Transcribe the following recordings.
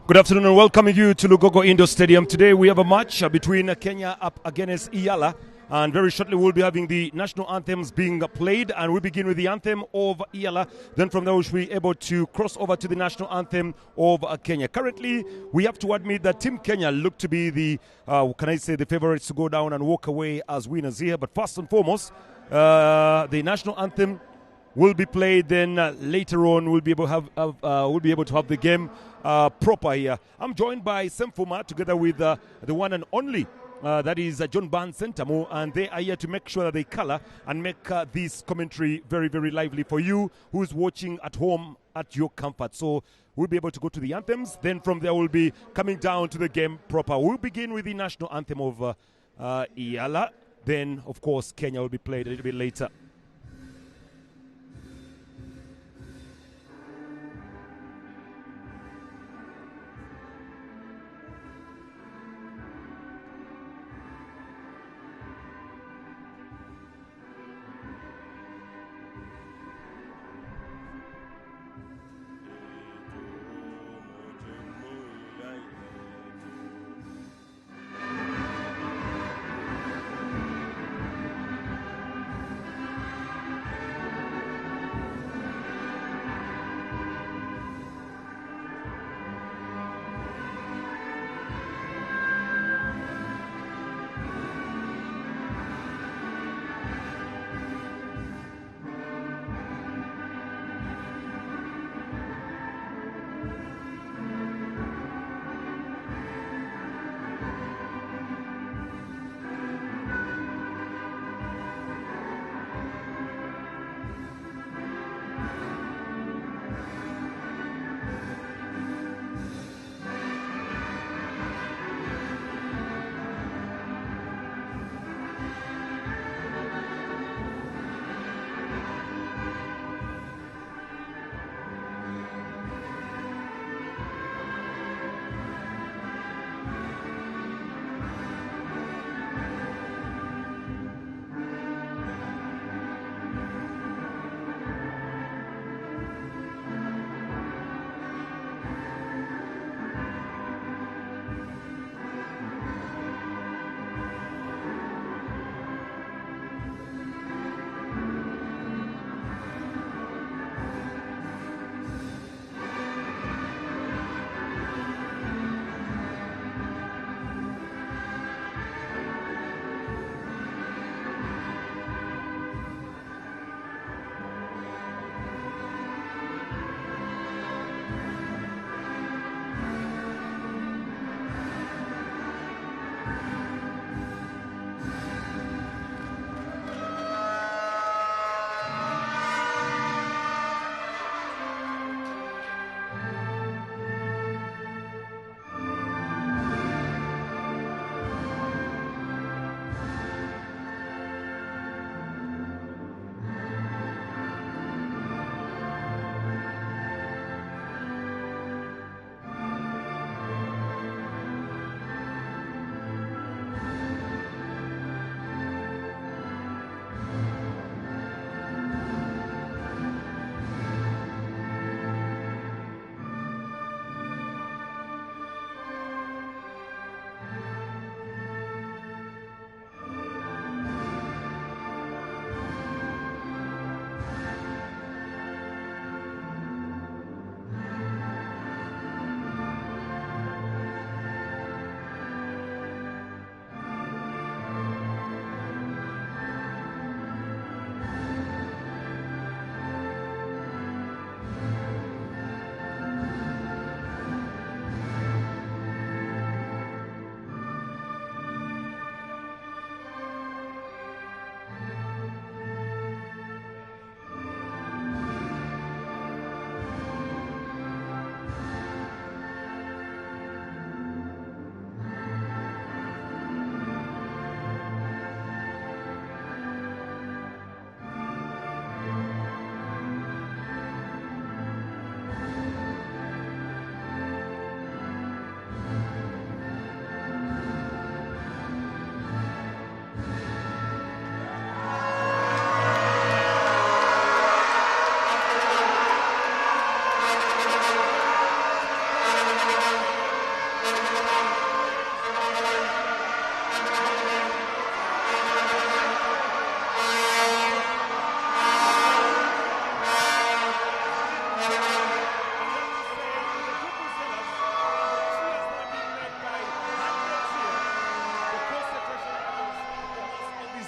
Good afternoon and welcoming you to Lugogo Indoor Stadium. Today we have a match between Kenya up against EALA, and very shortly we'll be having the national anthems being played, and we'll begin with the anthem of EALA. Then from there we'll be able to cross over to the national anthem of Kenya. Currently we have to admit that Team Kenya look to be the the favorites to go down and walk away as winners here. But first and foremost, the national anthem will be played. Then later on we'll be able to have the game proper here. I'm joined by Semfuma together with the one and only that is John Barnes Sentamo, and they are here to make sure that they color and make this commentary very, very lively for you who's watching at home at your comfort. So we'll be able to go to the anthems. Then from there we'll be coming down to the game proper. We'll begin with the national anthem of EALA. Then of course Kenya will be played a little bit later.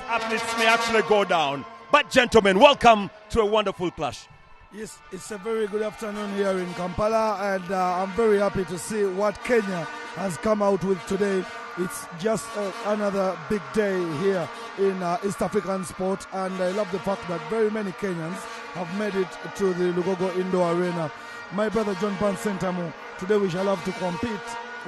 Athletes may actually go down. But gentlemen, welcome to a wonderful clash. Yes, it's a very good afternoon here in Kampala, and I'm very happy to see what Kenya has come out with today. It's just another big day here in East African sport, and I love the fact that very many Kenyans have made it to the Lugogo Indoor Arena. My brother John Pan Sentamu, today we shall have to compete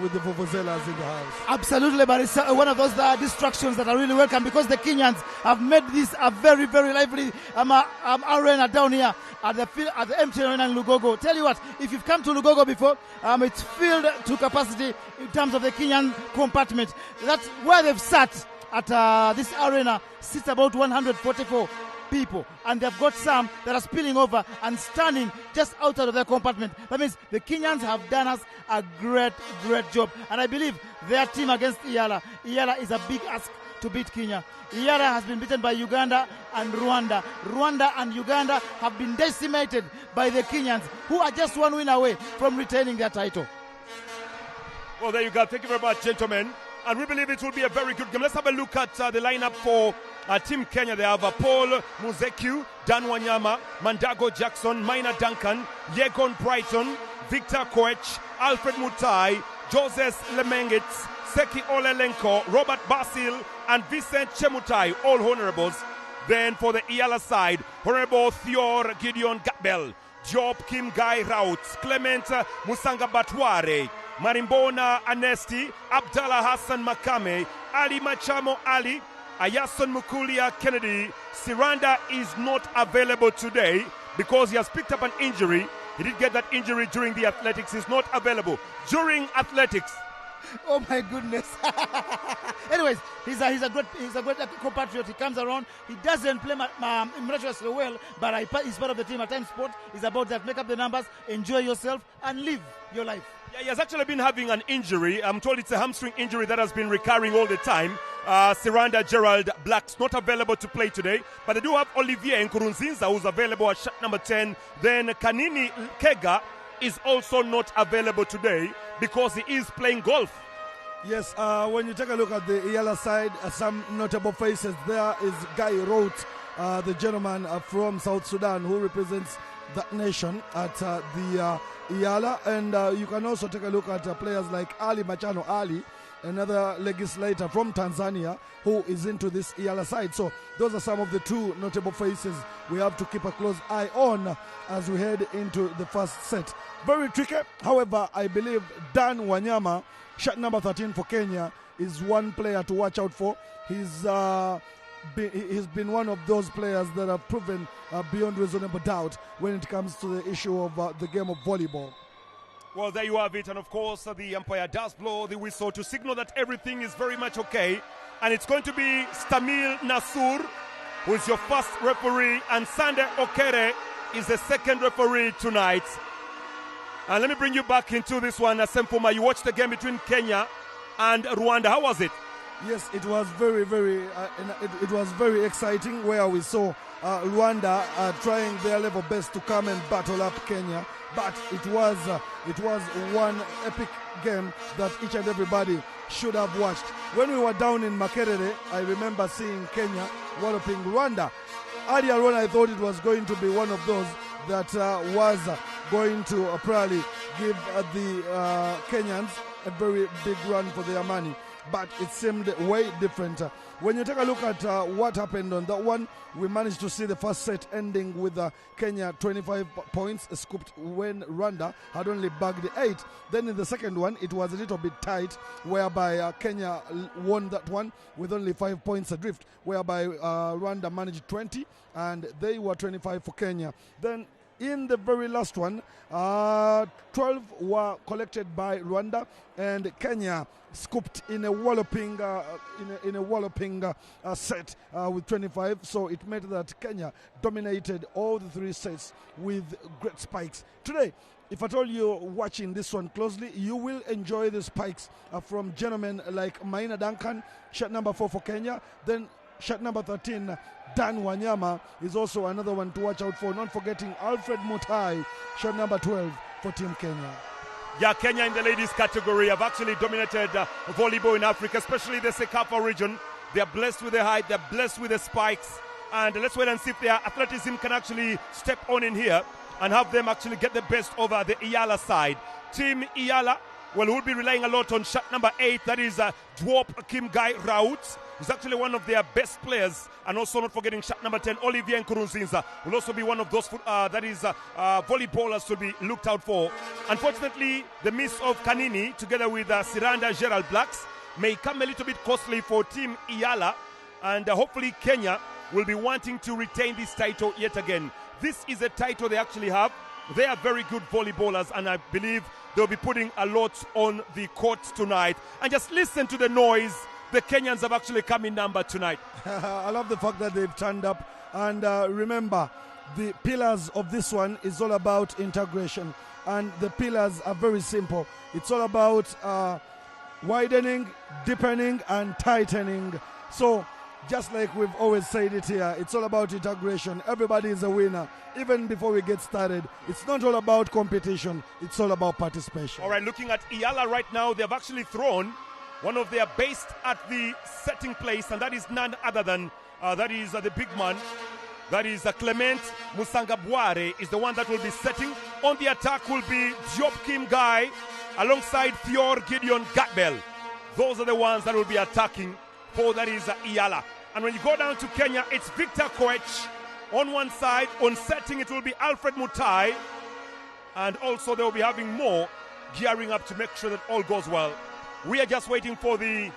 with the Vuvuzelas in the house. Absolutely, but it's one of those distractions that are really welcome, because the Kenyans have made this a very, very lively arena down here at the empty arena in Lugogo. Tell you what, if you've come to Lugogo before, it's filled to capacity in terms of the Kenyan compartment. That's where they've sat at this arena, sits about 144 people, and they've got some that are spilling over and standing just outside of their compartment. That means the Kenyans have done us a great job, and I believe their team against EALA is a big ask to beat Kenya. EALA has been beaten by Uganda and Rwanda. Rwanda and Uganda have been decimated by the Kenyans, who are just one win away from retaining their title. Well, there you go. Thank you very much, gentlemen. And we believe it will be a very good game. Let's have a look at the lineup for Team Kenya. They have Paul Muzekiu, Dan Wanyama, Mandago Jackson, Maina Duncan, Yegon Brighton, Victor Koech, Alfred Mutai, Joseph Lemengitz, Seki Olelenko, Robert Basil, and Vincent Chemutai, all honorables. Then for the EALA side, Honorable Thior Gideon Gabel, Job Kim Guy Rauts, Clement Musanga Batware, Marimbona Anesti, Abdallah Hassan Makame, Ali Machamo Ali, Ayason Mukulia Kennedy. Siranda is not available today because he has picked up an injury. He did get that injury during the athletics. He's not available during athletics. Oh my goodness. Anyways, he's a great compatriot. He comes around. He doesn't play miraculously well, but he's part of the team. At times sport is about that. Make up the numbers, enjoy yourself, and live your life. Yeah, he has actually been having an injury. I'm told it's a hamstring injury that has been recurring all the time. Siranda Gerald Black's not available to play today, but they do have Olivier Nkurunzinza, who's available at shot number 10. Then Kanini Kega is also not available today because he is playing golf. Yes, when you take a look at the EALA side, some notable faces. There is Guy Roth, the gentleman from South Sudan who represents that nation at the EALA. And you can also take a look at players like Ali Machano Ali, another legislator from Tanzania who is into this EALA side. So those are some of the two notable faces we have to keep a close eye on as we head into the first set. Very tricky. However, I believe Dan Wanyama, shot number 13 for Kenya, is one player to watch out for. He's been one of those players that have proven beyond reasonable doubt when it comes to the issue of the game of volleyball. Well, there you have it. And of course, the umpire does blow the whistle to signal that everything is very much okay. And it's going to be Stamil Nasur, who is your first referee, and Sande Okere is the second referee tonight. And let me bring you back into this one, Sempoma. You watched the game between Kenya and Rwanda. How was it? Yes, it was it was very exciting, where we saw Rwanda trying their level best to come and battle up Kenya. But it was one epic game that each and everybody should have watched. When we were down in Makerere, I remember seeing Kenya walloping Rwanda. Earlier on, I thought it was going to be one of those that was going to probably give the Kenyans a very big run for their money. But it seemed way different. When you take a look at what happened on that one, we managed to see the first set ending with Kenya 25 points scooped when Rwanda had only bagged 8. Then in the second one, it was a little bit tight, whereby Kenya won that one with only 5 points adrift, whereby Rwanda managed 20 and they were 25 for Kenya. Then in the very last one, 12 were collected by Rwanda, and Kenya scooped in a walloping set with 25. So it meant that Kenya dominated all the three sets with great spikes. Today, if at all you're watching this one closely, you will enjoy the spikes from gentlemen like Maina Duncan, shot number 4 for Kenya. Then shot number 13, Dan Wanyama, is also another one to watch out for. Not forgetting Alfred Mutai, shot number 12 for Team Kenya. Yeah, Kenya in the ladies category have actually dominated volleyball in Africa, especially the Sekafa region. They are blessed with the height, they're blessed with the spikes. And let's wait and see if their athleticism can actually step on in here and have them actually get the best over the EALA side. Team EALA, well, we'll be relying a lot on shot number 8. That is Dwop Kim Guy Raut. He's actually one of their best players. And also not forgetting shot number 10, Olivier Nkurunzinza, will also be one of those volleyballers to be looked out for. Unfortunately, the miss of Kanini together with Siranda Gerald Blacks may come a little bit costly for Team EALA. And hopefully Kenya will be wanting to retain this title yet again. This is a title they actually have. They are very good volleyballers, and I believe they'll be putting a lot on the court tonight. And just listen to the noise. The Kenyans have actually come in number tonight. I love the fact that they've turned up. And remember, the pillars of this one is all about integration. And the pillars are very simple. It's all about widening, deepening, and tightening. So, just like we've always said it here, it's all about integration. Everybody is a winner. Even before we get started, it's not all about competition. It's all about participation. All right, looking at EALA right now, they've actually thrown one of their best at the setting place, and that is none other than the big man. That is Clement Musangabware is the one that will be setting. On the attack will be Diop Kim Guy alongside Thior Gideon Gatbell. Those are the ones that will be attacking for that is EALA. And when you go down to Kenya, it's Victor Koech on one side. On setting, it will be Alfred Mutai. And also they will be having more gearing up to make sure that all goes well. We are just waiting for the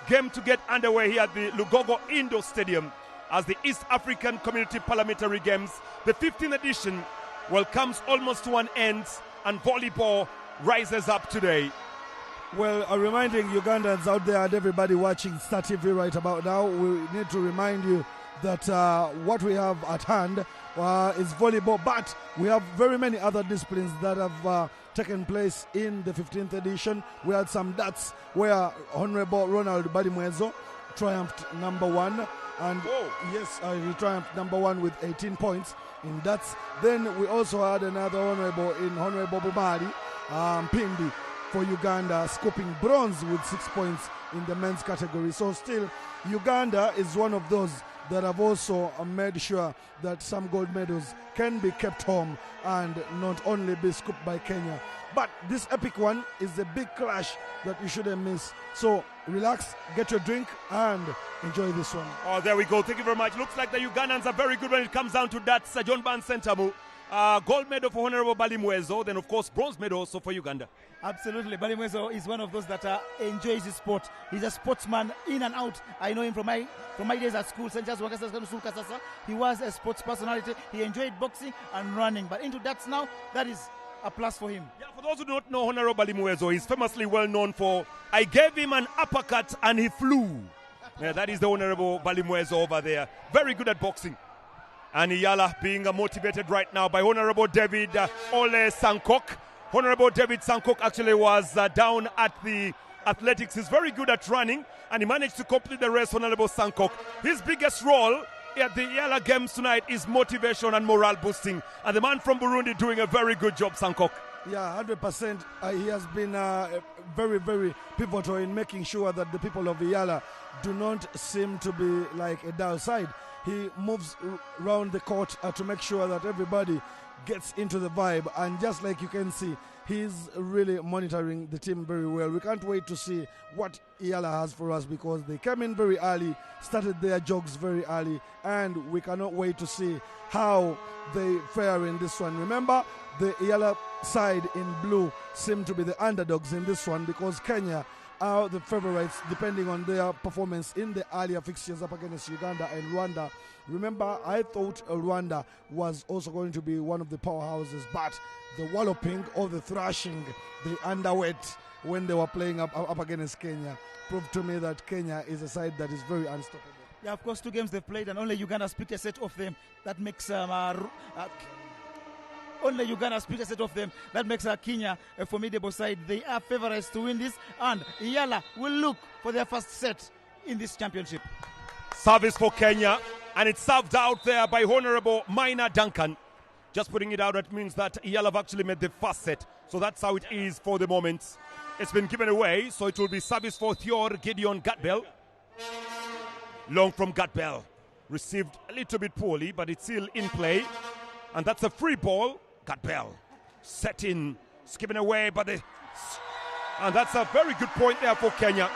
game to get underway here at the Lugogo Indoor Stadium as the East African Community Parliamentary Games, the 15th edition, well, comes almost to an end, and volleyball rises up today. Well, reminding Ugandans out there and everybody watching Star TV right about now, we need to remind you that what we have at hand is volleyball, but we have very many other disciplines that have taken place in the 15th edition. We had some darts where Honorable Ronald Balimwezo triumphed number 1. And yes, he triumphed number 1 with 18 points in darts. Then we also had another honorable in Honorable Bubali Pindi for Uganda, scooping bronze with 6 points in the men's category. So still, Uganda is one of those that have also made sure that some gold medals can be kept home and not only be scooped by Kenya. But this epic one is the big clash that you shouldn't miss. So relax, get your drink, and enjoy this one. Oh, there we go. Thank you very much. Looks like the Ugandans are very good when it comes down to that. John Ban Sentamu. Gold medal for Honorable Balimwezo, then of course bronze medal also for Uganda. Absolutely, Balimwezo is one of those that enjoys his sport. He's a sportsman in and out. I know him from my days at school. He was a sports personality. He enjoyed boxing and running, but into darts now, that is a plus for him. Yeah, for those who don't know Honorable Balimwezo, he's famously well known for "I gave him an uppercut and he flew." Yeah, that is the Honorable Balimwezo over there. Very good at boxing. And EALA being motivated right now by Honorable David Ole Sankok. Honorable David Sankok actually was down at the athletics. He's very good at running, and he managed to complete the race, Honorable Sankok. His biggest role at the EALA Games tonight is motivation and morale boosting. And the man from Burundi doing a very good job, Sankok. Yeah, 100%. He has been very, very pivotal in making sure that the people of EALA do not seem to be like a dull side. He moves around the court to make sure that everybody gets into the vibe. And just like you can see, he's really monitoring the team very well. We can't wait to see what EALA has for us because they came in very early, started their jogs very early, and we cannot wait to see how they fare in this one. Remember, the EALA side in blue seem to be the underdogs in this one because Kenya are the favorites depending on their performance in the earlier fixtures up against Uganda and Rwanda. Remember, I thought Rwanda was also going to be one of the powerhouses, but the walloping or the thrashing, the underweight when they were playing up against Kenya proved to me that Kenya is a side that is very unstoppable. Yeah, of course, 2 games they've played and only Uganda picked a set of them. That makes only Uganda speak a set of them. That makes Kenya a formidable side. They are favorites to win this, and EALA will look for their first set in this championship. Service for Kenya, and it's served out there by Honorable Minor Duncan. Just putting it out, that means that EALA have actually made the first set. So that's how it is for the moment. It's been given away, so it will be service for Thior Gideon Gatbell. Long from Gatbell. Received a little bit poorly, but it's still in play. And that's a free ball. Gatbell set in, skipping away, but and that's a very good point there for Kenya.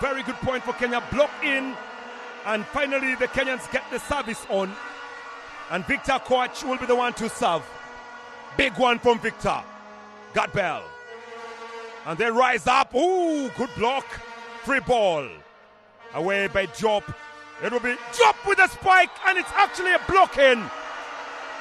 Very good point for Kenya. Block in, and finally the Kenyans get the service on. And Victor Koch will be the one to serve. Big one from Victor. Gatbell. And they rise up. Ooh, good block. Free ball. Away by Job. It will be Job with a spike, and it's actually a block-in.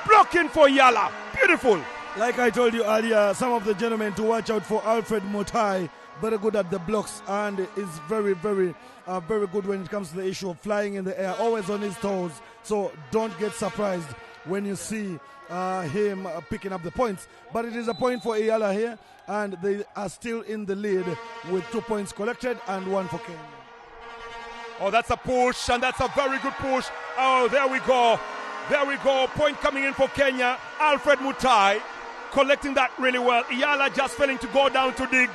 Block-in for EALA. Beautiful. Like I told you earlier, some of the gentlemen to watch out for Alfred Mutai. Very good at the blocks, and is very good when it comes to the issue of flying in the air. Always on his toes. So don't get surprised when you see him picking up the points. But it is a point for EALA here, and they are still in the lead with 2 points collected and 1 for Kenya. Oh, that's a push, and that's a very good push. Oh, there we go. There we go. Point coming in for Kenya. Alfred Mutai collecting that really well. EALA just failing to go down to dig,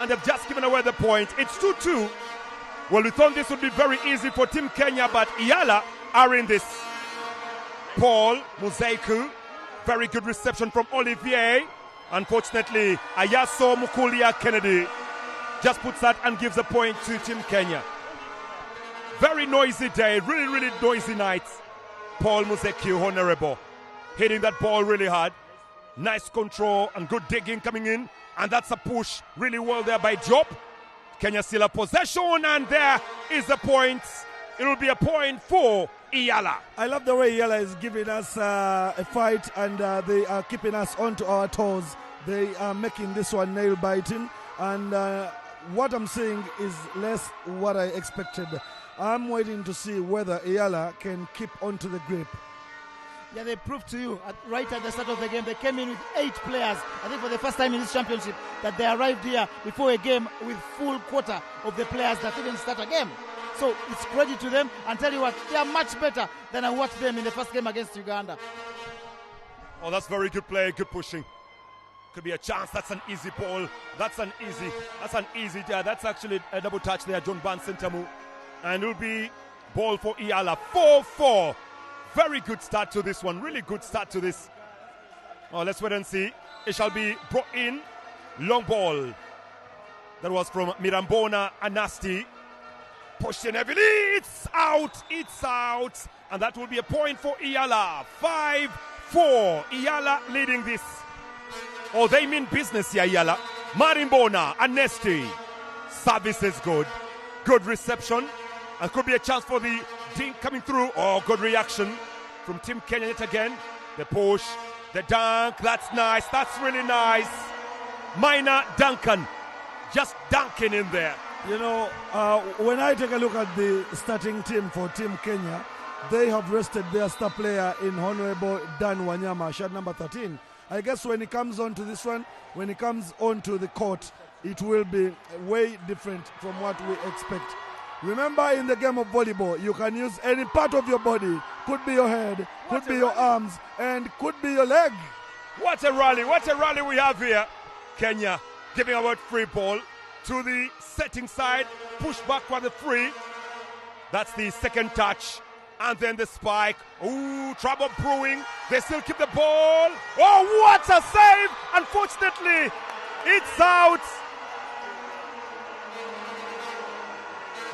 and they've just given away the point. It's 2-2. Well, we thought this would be very easy for Team Kenya, but EALA are in this. Paul Muzeiku, very good reception from Olivier. Unfortunately, Ayaso Mukulia Kennedy just puts that and gives a point to Team Kenya. Very noisy day, really noisy night. Paul Muzeiku, honorable, hitting that ball really hard. Nice control and good digging coming in. And that's a push really well there by Job. Kenya still a possession, and there is the point. It will be a point for EALA. I love the way EALA is giving us a fight, and they are keeping us onto our toes. They are making this one nail-biting, and what I'm seeing is less what I expected. I'm waiting to see whether EALA can keep onto the grip. Yeah, they proved to you right at the start of the game. They came in with 8 players. I think for the first time in this championship that they arrived here before a game with full quota of the players that didn't start a game. So it's credit to them, and tell you what, they are much better than I watched them in the first game against Uganda. Oh, that's very good play, good pushing. Could be a chance. That's an easy ball. That's easy. That's actually a double touch there, John Van Sentamu. And it will be ball for EALA. 4-4. Very good start to this one. Really good start to this. Oh, let's wait and see. It shall be brought in. Long ball. That was from Mirambona Anasti. Pushed in heavily. It's out. It's out. And that will be a point for EALA. 5-4. EALA leading this. Oh, they mean business here, EALA. Marimbona Anesti. Service is good. Good reception. And could be a chance for the team coming through. Oh, good reaction from Team Kenya yet again. The push, the dunk. That's nice. That's really nice. Minor Duncan just dunking in there. You know, when I take a look at the starting team for Team Kenya, they have rested their star player in Honorable Dan Wanyama, shot number 13. I guess when he comes on to this one, when he comes onto the court, it will be way different from what we expect. Remember, in the game of volleyball, you can use any part of your body. Could be your head, could be your arms, and could be your leg. What a rally we have here. Kenya giving away free ball to the setting side. Push back for the free. That's the second touch. And then the spike. Ooh, trouble brewing. They still keep the ball. Oh, what a save! Unfortunately, it's out.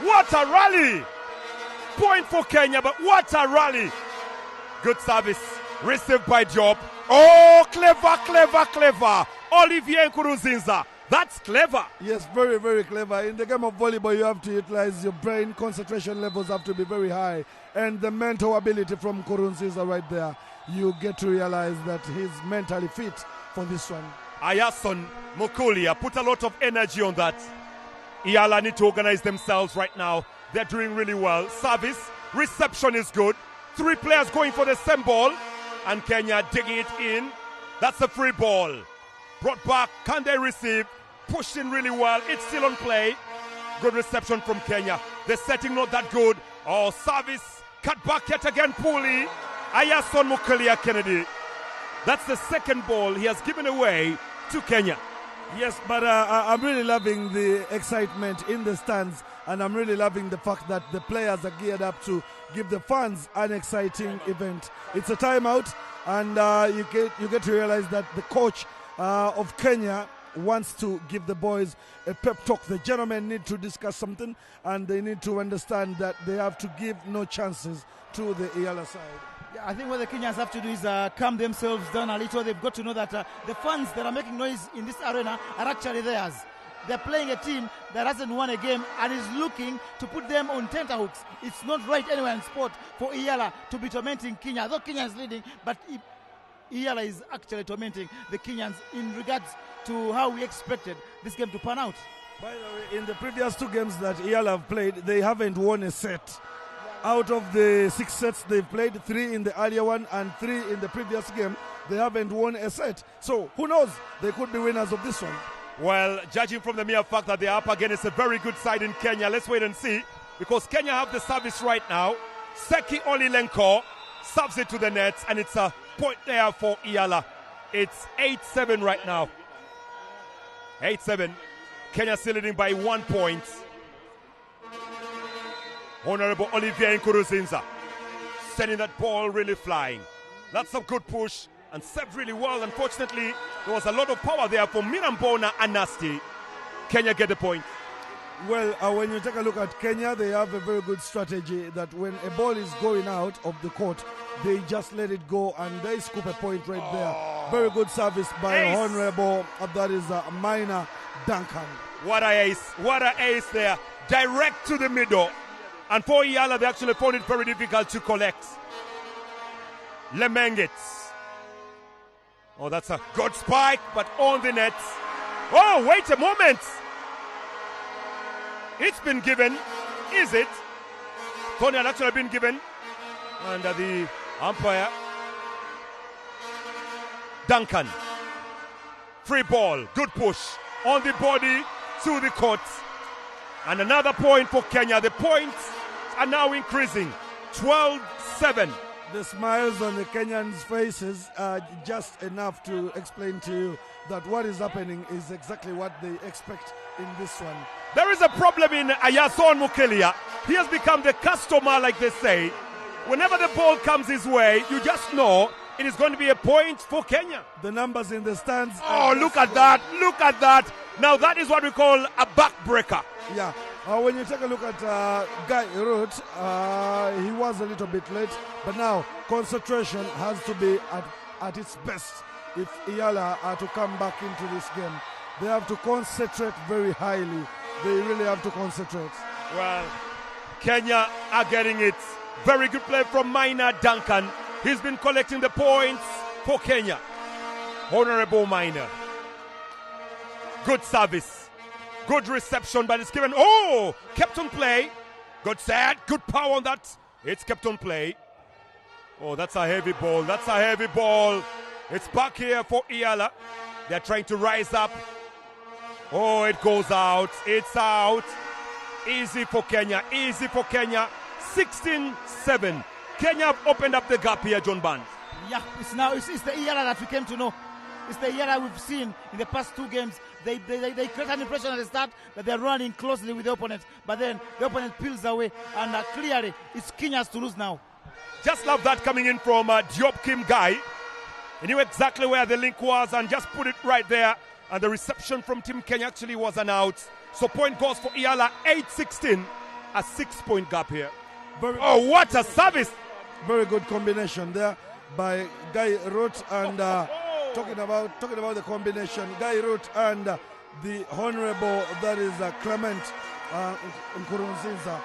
What a rally! Point for Kenya, but what a rally! Good service, received by Job. Oh, clever. Olivier Nkurunziza. That's clever. Yes, very clever. In the game of volleyball, you have to utilize your brain. Concentration levels have to be very high. And the mental ability from Nkurunziza right there. You get to realize that he's mentally fit for this one. Ayason Mukulia put a lot of energy on that. EALA need to organize themselves right now. They're doing really well. Service, reception is good. 3 players going for the same ball. And Kenya digging it in. That's a free ball. Brought back. Can they receive? Pushed in really well. It's still on play. Good reception from Kenya. The setting not that good. Oh, service. Cut back yet again, poorly. Ayason Mukalia Kennedy. That's the second ball he has given away to Kenya. Yes, but I'm really loving the excitement in the stands, and I'm really loving the fact that the players are geared up to give the fans an exciting event. It's a timeout, and you get to realize that the coach of Kenya wants to give the boys a pep talk. The gentlemen need to discuss something, and they need to understand that they have to give no chances to the EALA side. Yeah, I think what the Kenyans have to do is calm themselves down a little. They've got to know that the fans that are making noise in this arena are actually theirs. They're playing a team that hasn't won a game and is looking to put them on tenterhooks. It's not right anywhere in sport for EALA to be tormenting Kenya. Though Kenya is leading, but EALA is actually tormenting the Kenyans in regards to how we expected this game to pan out. By the way, in the previous 2 games that EALA have played, they haven't won a set. Out of the 6 sets they've played, 3 in the earlier one and 3 in the previous game, they haven't won a set. So who knows? They could be winners of this one. Well, judging from the mere fact that they're up against a very good side in Kenya, let's wait and see. Because Kenya have the service right now. Seki Olilenko serves it to the nets, and it's a point there for EALA. It's 8-7 right now. 8-7. Kenya still leading by 1 point. Honorable Olivier Nkuruzinza sending that ball really flying. That's a good push and served really well. Unfortunately, there was a lot of power there for Mirambona and Nasty. Kenya get the point. Well, when you take a look at Kenya, they have a very good strategy that when a ball is going out of the court, they just let it go and they scoop a point right there. Very good service by Ace. Honorable, that is Minor Duncan. What a ace. What a ace there. Direct to the middle. And for EALA, they actually found it very difficult to collect. Lemengits. Oh, that's a good spike, but on the net. Oh, wait a moment. It's been given. Is it? Tony had actually been given. And the umpire. Duncan. Free ball. Good push. On the body to the court. And another point for Kenya. The points are now increasing. 12-7. The smiles on the Kenyans' faces are just enough to explain to you that what is happening is exactly what they expect in this one. There is a problem in Ayason Mukelia. He has become the customer, like they say. Whenever the ball comes his way, you just know it is going to be a point for Kenya. The numbers in the stands. Oh, look at that. Look at that. Now that is what we call a backbreaker. Yeah. When you take a look at Guy Root, he was a little bit late, but now concentration has to be at its best if EALA are to come back into this game. They have to concentrate very highly. They really have to concentrate. Well, Kenya are getting it. Very good play from Minor Duncan. He's been collecting the points for Kenya. Honorable Minor. Good service. Good reception, but it's given. Oh, kept on play. Good set. Good power on that. It's kept on play. Oh, that's a heavy ball. That's a heavy ball. It's back here for EALA. They're trying to rise up. Oh, it goes out. It's out. Easy for Kenya. Easy for Kenya. 16-7. Kenya have opened up the gap here, John Barnes. Yeah, it's the EALA that we came to know. It's the EALA we've seen in the past 2 games. They create an impression at the start that they're running closely with the opponent, but then the opponent peels away, and clearly it's Kenya's to lose now. Just love that coming in from Diop Kim Guy. He knew exactly where the link was and just put it right there. And the reception from Team Kenya actually was an out. So point goes for EALA, 8-16, a 6-point gap here. Oh, what a service! Very good combination there by Guy Root and talking about the combination, Guy Root and the Honorable, that is Clement Nkurunziza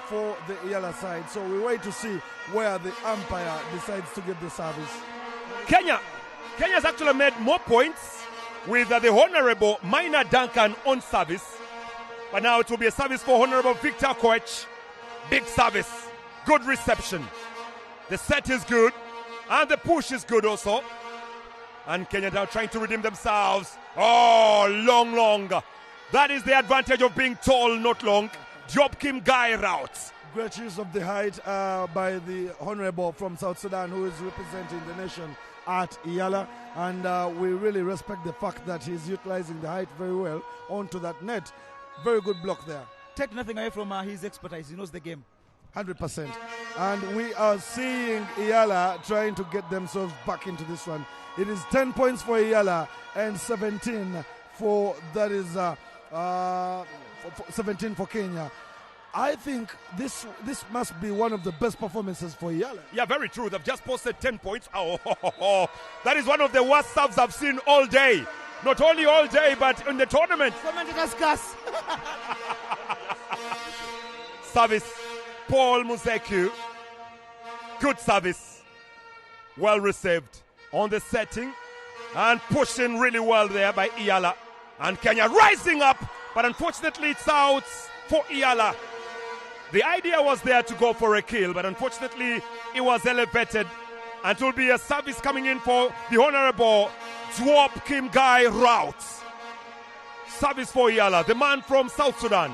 for the EALA side. So we wait to see where the umpire decides to give the service. Kenya's actually made more points with the Honorable Minor Duncan on service. But now it will be a service for Honorable Victor Koech. Big service. Good reception. The set is good. And the push is good also. And Kenya now trying to redeem themselves. Oh, long. That is the advantage of being tall, not long. Job Kim Guy routes. Great use of the height by the Honorable from South Sudan, who is representing the nation at EALA. And we really respect the fact that he's utilizing the height very well onto that net. Very good block there. Take nothing away from his expertise. He knows the game. 100%. And we are seeing EALA trying to get themselves back into this one. It is 10 points for EALA and 17 for, 17 for Kenya. I think this must be one of the best performances for EALA. Yeah, very true. They've just posted 10 points. That is one of the worst subs I've seen all day. Not only all day, but in the tournament. Service, Paul Muzeku. Good service. Well received on the setting. And pushing really well there by EALA. And Kenya rising up. But unfortunately, it's out for EALA. The idea was there to go for a kill, but unfortunately, it was elevated. And it will be a service coming in for the Honorable Job Kim Guy routes. Service for EALA, the man from South Sudan.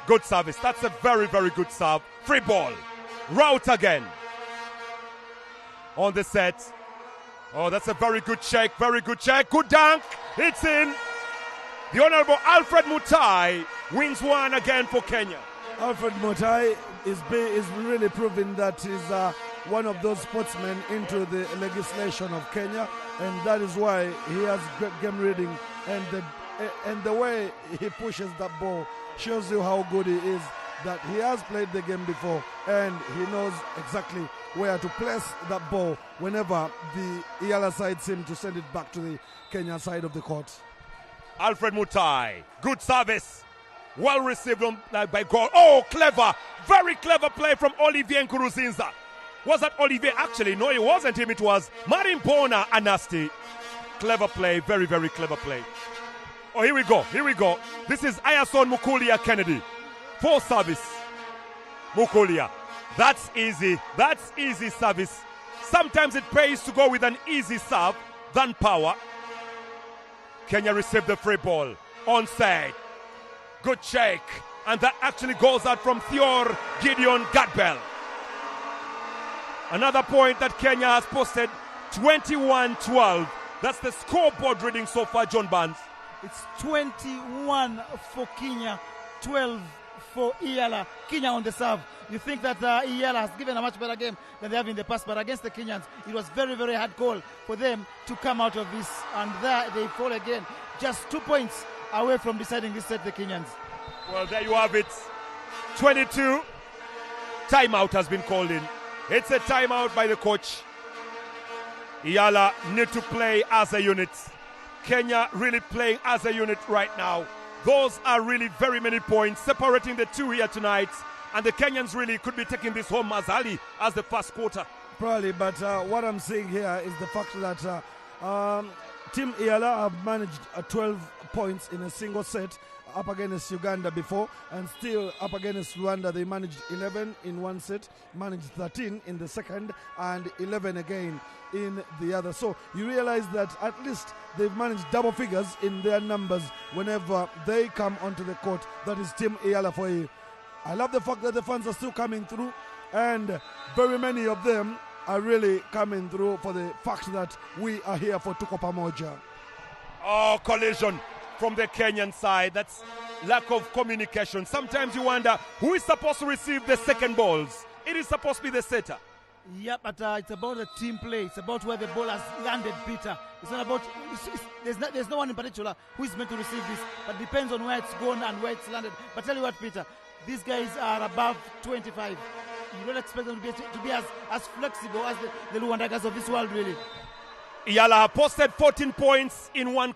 Good service. That's a very, very good serve. Free ball. Route again. On the set. Oh, that's a very good check. Very good check. Good dunk. It's in. The Honorable Alfred Mutai wins one again for Kenya. Alfred Mutai is really proving that he's one of those sportsmen into the legislation of Kenya, and that is why he has great game reading, and the way he pushes that ball shows you how good he is, that he has played the game before and he knows exactly where to place that ball whenever the EALA side seems to send it back to the Kenya side of the court. Alfred Mutai, good service. Well received by goal. Oh, clever. Very clever play from Olivier Nkuruzinza. Was that Olivier? Actually, no, it wasn't him. It was Marimbona Anasti. Clever play. Very, very clever play. Oh, here we go. Here we go. This is Ayason Mukulia Kennedy. Full service. Mukulia. That's easy. That's easy service. Sometimes it pays to go with an easy serve than power. Kenya received the free ball. Onside. Good check. And that actually goes out from Thior Gideon Gadbell. Another point that Kenya has posted, 21-12. That's the scoreboard reading so far, John Barnes. It's 21 for Kenya, 12 for EALA. Kenya on the serve. You think that EALA has given a much better game than they have in the past, but against the Kenyans, it was very, very hard goal for them to come out of this. And there they fall again. Just 2 points away from deciding this set, the Kenyans. Well, there you have it. 22. Timeout has been called in. It's a timeout by the coach. EALA need to play as a unit. Kenya really playing as a unit right now. Those are really very many points separating the two here tonight. And the Kenyans really could be taking this home as early as the first quarter. Probably, but what I'm seeing here is the fact that Team EALA have managed 12 points in a single set up against Uganda before, and still up against Rwanda they managed 11 in one set, managed 13 in the second, and 11 again in the other. So you realize that at least they've managed double figures in their numbers whenever they come onto the court. That is Team EALA for you. I love the fact that the fans are still coming through, and very many of them are really coming through for the fact that we are here for Tuko Pamoja. Oh, collision from the Kenyan side. That's lack of communication. Sometimes you wonder who is supposed to receive the second balls. It is supposed to be the setter. Yeah, but it's about the team play. It's about where the ball has landed, Peter. It's not about... There's no one in particular who is meant to receive this, but depends on where it's gone and where it's landed. But tell you what, Peter, these guys are above 25. You don't expect them to be as flexible as the Luandagas of this world, really. EALA posted 14 points in one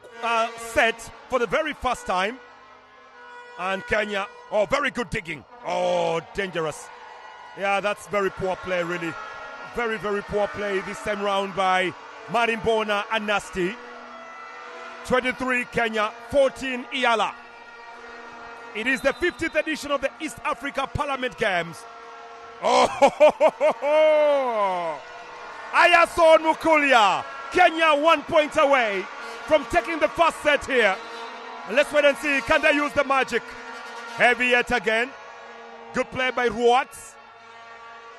set for the very first time. And Kenya, oh, very good digging. Oh, dangerous. Yeah, that's very poor play, really. Very, very poor play this time round by Marimbona and Nasty. 23 Kenya, 14 EALA. It is the 50th edition of the East Africa Parliament Games. Oh, Ayason Mukulia Kenya 1 point away from taking the first set here. And let's wait and see, can they use the magic? Heavy yet again. Good play by Ruats.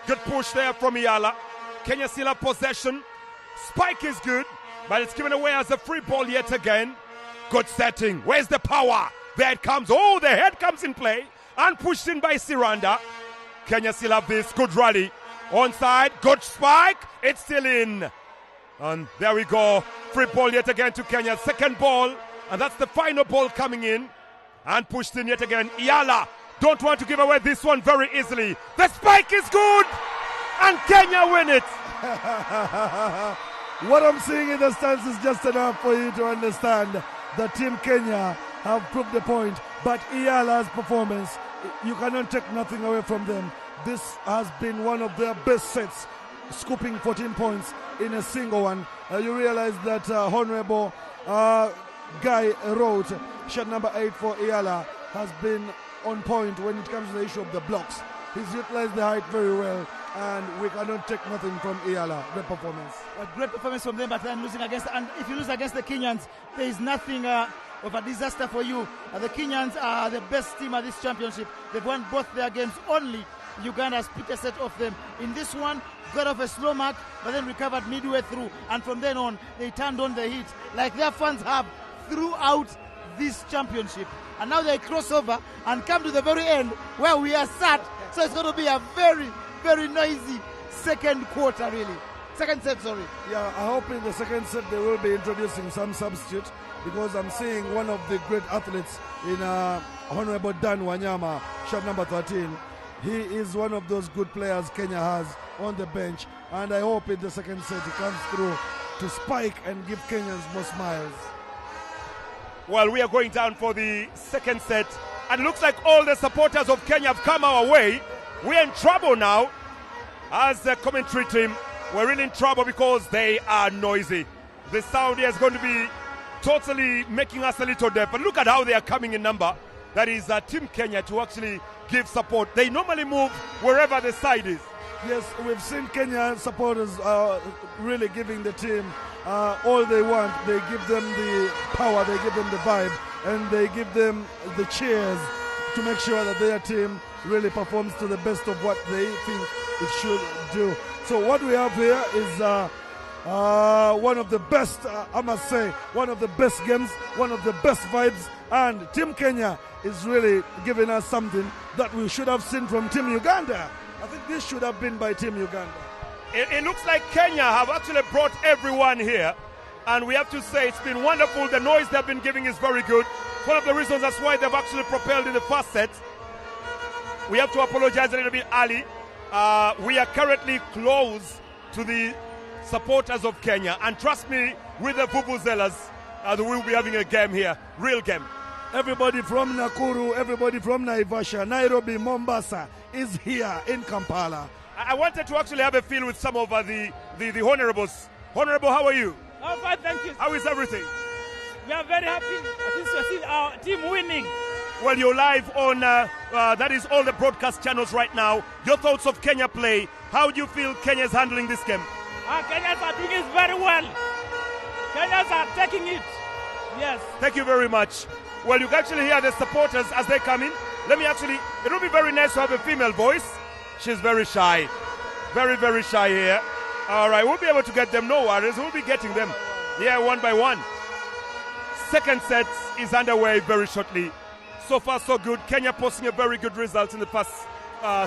Good push there from EALA. Kenya still have possession. Spike is good, but it's given away as a free ball yet again. Good setting. Where's the power? There it comes. Oh, the head comes in play. And pushed in by Siranda. Kenya still have this. Good rally. Onside. Good spike. It's still in. And there we go. Free ball yet again to Kenya. Second ball. And that's the final ball coming in. And pushed in yet again. EALA don't want to give away this one very easily. The spike is good. And Kenya win it. What I'm seeing in the stands is just enough for you to understand that Team Kenya have proved the point. But EALA's performance, you cannot take nothing away from them. This has been one of their best sets, scooping 14 points in a single one. You realize that Honorable Guy wrote, shot number 8 for EALA, has been on point when it comes to the issue of the blocks. He's utilized the height very well, and we cannot take nothing from EALA. Great performance. A great performance from them, but then losing against, and if you lose against the Kenyans, there is nothing of a disaster for you. The Kenyans are the best team at this championship. They've won both their games. Only Uganda has picked a set off them. In this one, got off a slow mark, but then recovered midway through, and from then on, they turned on the heat, like their fans have throughout this championship. And now they cross over and come to the very end where we are sat. So it's going to be a very, very noisy second quarter, really. Second set, sorry. Yeah, I hope in the second set they will be introducing some substitute, because I'm seeing one of the great athletes in Honorable Dan Wanyama, shot number 13. He is one of those good players Kenya has on the bench, and I hope in the second set he comes through to spike and give Kenyans more smiles. Well, we are going down for the second set, and it looks like all the supporters of Kenya have come our way. We're in trouble now. As the commentary team, we're really in trouble because they are noisy. The sound here is going to be totally making us a little deaf. But look at how they are coming in number. That is Team Kenya to actually give support. They normally move wherever the side is. Yes, we've seen Kenya supporters really giving the team all they want. They give them the power, they give them the vibe, and they give them the cheers to make sure that their team really performs to the best of what they think it should do. So what we have here is one of the best, I must say, one of the best games, one of the best vibes, and Team Kenya is really giving us something that we should have seen from Team Uganda. I think this should have been by Team Uganda. It looks like Kenya have actually brought everyone here, and we have to say it's been wonderful. The noise they've been giving is very good. One of the reasons that's why they've actually propelled in the first set. We have to apologize a little bit early. We are currently close to the supporters of Kenya, and trust me, with the vuvuzelas, we will be having a game here, real game. Everybody from Nakuru, everybody from Naivasha, Nairobi, Mombasa is here in Kampala. I wanted to actually have a feel with some of the honorables. Honorable, how are you? Oh, fine, thank you. How is everything? We are very happy. At least we see our team winning. Well, you're live on, that is all the broadcast channels right now. Your thoughts of Kenya play. How do you feel Kenya is handling this game? Kenyans are doing it very well. Kenyans are taking it. Yes. Thank you very much. Well, you can actually hear the supporters as they come in. Let me actually, it would be very nice to have a female voice. She's very shy. Very, very shy here. All right, we'll be able to get them. No worries. We'll be getting them. Yeah, one by one. Second set is underway very shortly. So far, so good. Kenya posting a very good result in the first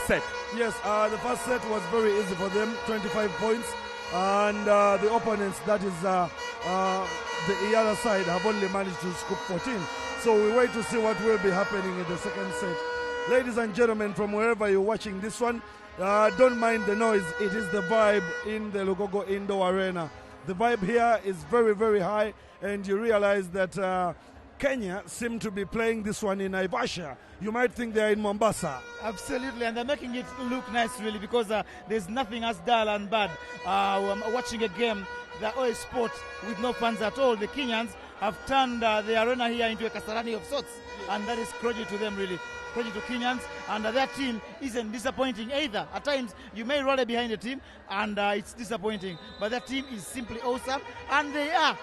set. Yes, the first set was very easy for them, 25 points. And the opponents, that is the EALA side, have only managed to scoop 14. So we wait to see what will be happening in the second set. Ladies and gentlemen, from wherever you're watching this one, don't mind the noise. It is the vibe in the Lugogo Indoor Arena. The vibe here is very, very high, and you realize that Kenya seem to be playing this one in Naivasha. You might think they're in Mombasa. Absolutely, and they're making it look nice, really, because there's nothing as dull and bad watching a game a sport with no fans at all. The Kenyans have turned the arena here into a Kasarani of sorts, and that is credit to them, really. Credit to Kenyans, and their team isn't disappointing either. At times, you may rally behind the team, and it's disappointing, but their team is simply awesome, and they are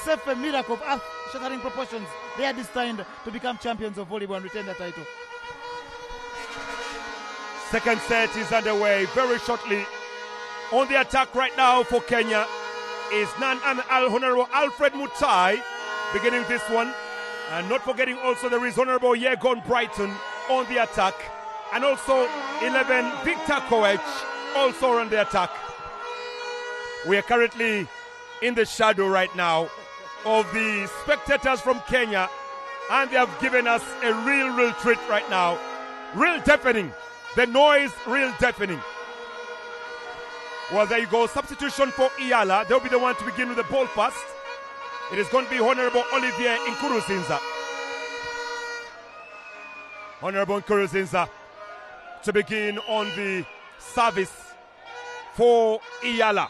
self a miracle of earth-shattering proportions. They are destined to become champions of volleyball and retain the title. Second set is underway very shortly. On the attack right now for Kenya is none other than Honorable Alfred Mutai beginning this one. And not forgetting also there is Honorable Yegon Brighton on the attack. And also 11 Victor Koech also on the attack. We are currently in the shadow right now of the spectators from Kenya. And they have given us a real treat right now. Real deafening. The noise, real deafening. Well, there you go. Substitution for EALA. They'll be the one to begin with the ball first. It is going to be Honorable Olivier Nkuruzinza. Honorable Nkuruzinza to begin on the service for EALA.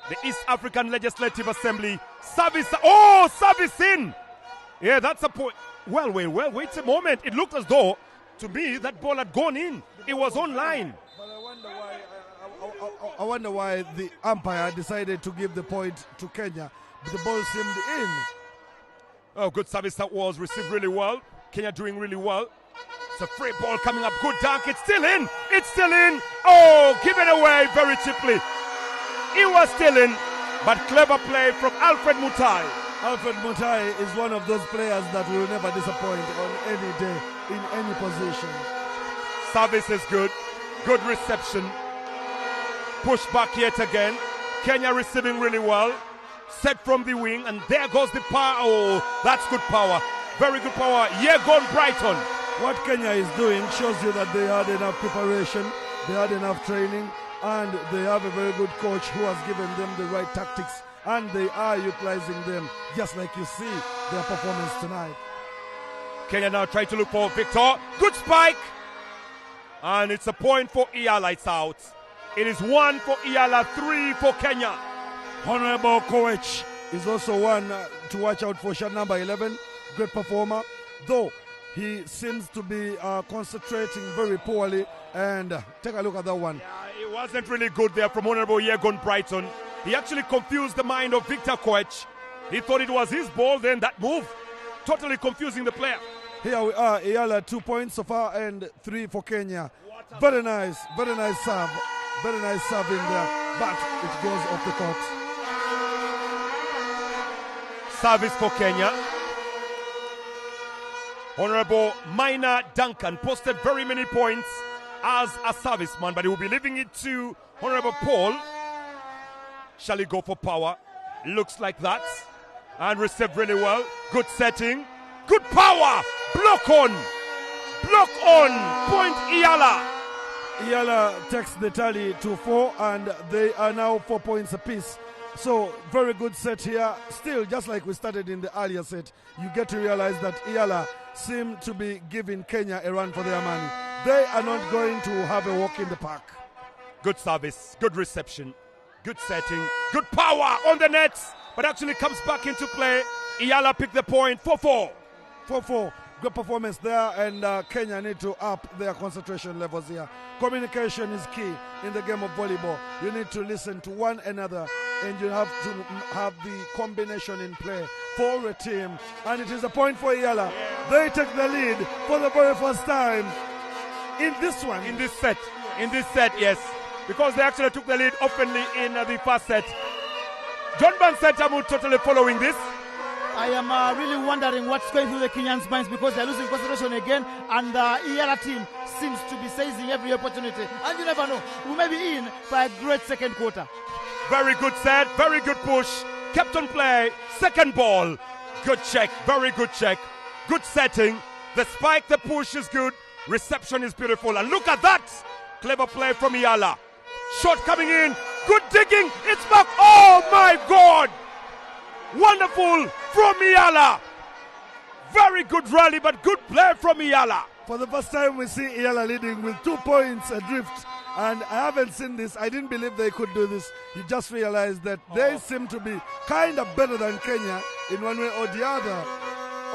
The East African Legislative Assembly. Service. Oh, service in. Yeah, that's a point. Well, wait a moment. It looked as though, to me, that ball had gone in. It was online. But I wonder why the umpire decided to give the point to Kenya. The ball seemed in. Oh, good service that was received really well. Kenya doing really well. It's a free ball coming up. Good dunk. It's still in. It's still in. Oh, given away very cheaply. It was still in, but clever play from Alfred Mutai. Alfred Mutai is one of those players that will never disappoint on any day, in any position. Service is good. Good reception. Push back yet again. Kenya receiving really well. Set from the wing, and there goes the power. Oh, that's good power. Very good power. Yegon Brighton. What Kenya is doing shows you that they had enough preparation, they had enough training, and they have a very good coach who has given them the right tactics, and they are utilizing them, just like you see their performance tonight. Kenya now trying to look for Victor. Good spike. And it's a point for EALA. It's out. It is 1 for EALA, 3 for Kenya. Honorable Koech is also one to watch out for. Shot number 11, great performer, though he seems to be concentrating very poorly. And take a look at that one. Yeah, it wasn't really good there from Honorable Yegon Brighton. He actually confused the mind of Victor Koech. He thought it was his ball, then that move, totally confusing the player. Here we are, EALA 2 points so far and 3 for Kenya. Very nice serve. Very nice serve in there, but it goes off the court. Service for Kenya. Honorable Minor Duncan posted very many points as a serviceman, but he will be leaving it to Honorable Paul. Shall he go for power? Looks like that. And received really well. Good setting. Good power. Block on. Block on. Point EALA. EALA takes the tally to 4, and they are now 4 points apiece. So, very good set here. Still, just like we started in the earlier set, you get to realize that EALA seem to be giving Kenya a run for their money. They are not going to have a walk in the park. Good service, good reception, good setting, good power on the nets, but actually comes back into play. EALA picked the point, 4-4. 4-4. Good performance there, and Kenya need to up their concentration levels here. Communication is key in the game of volleyball. You need to listen to one another, and you have to have the combination in play for a team. And it is a point for EALA. They take the lead for the very first time in this one. In this set. In this set, yes. Because they actually took the lead openly in the first set. John Van Sentamu totally following this. I am really wondering what's going through the Kenyans' minds, because they're losing concentration again, and the EALA team seems to be seizing every opportunity. And you never know, we may be in for a great second quarter. Very good set, very good push. Kept on play, second ball. Good check, very good check. Good setting. The spike, the push is good. Reception is beautiful. And look at that. Clever play from EALA. Shot coming in. Good digging. It's back. Oh my God. Wonderful from EALA. Very good rally, but good play from EALA. For the first time, we see EALA leading with 2 points adrift. And I haven't seen this. I didn't believe they could do this. You just realize that they seem to be kind of better than Kenya in one way or the other.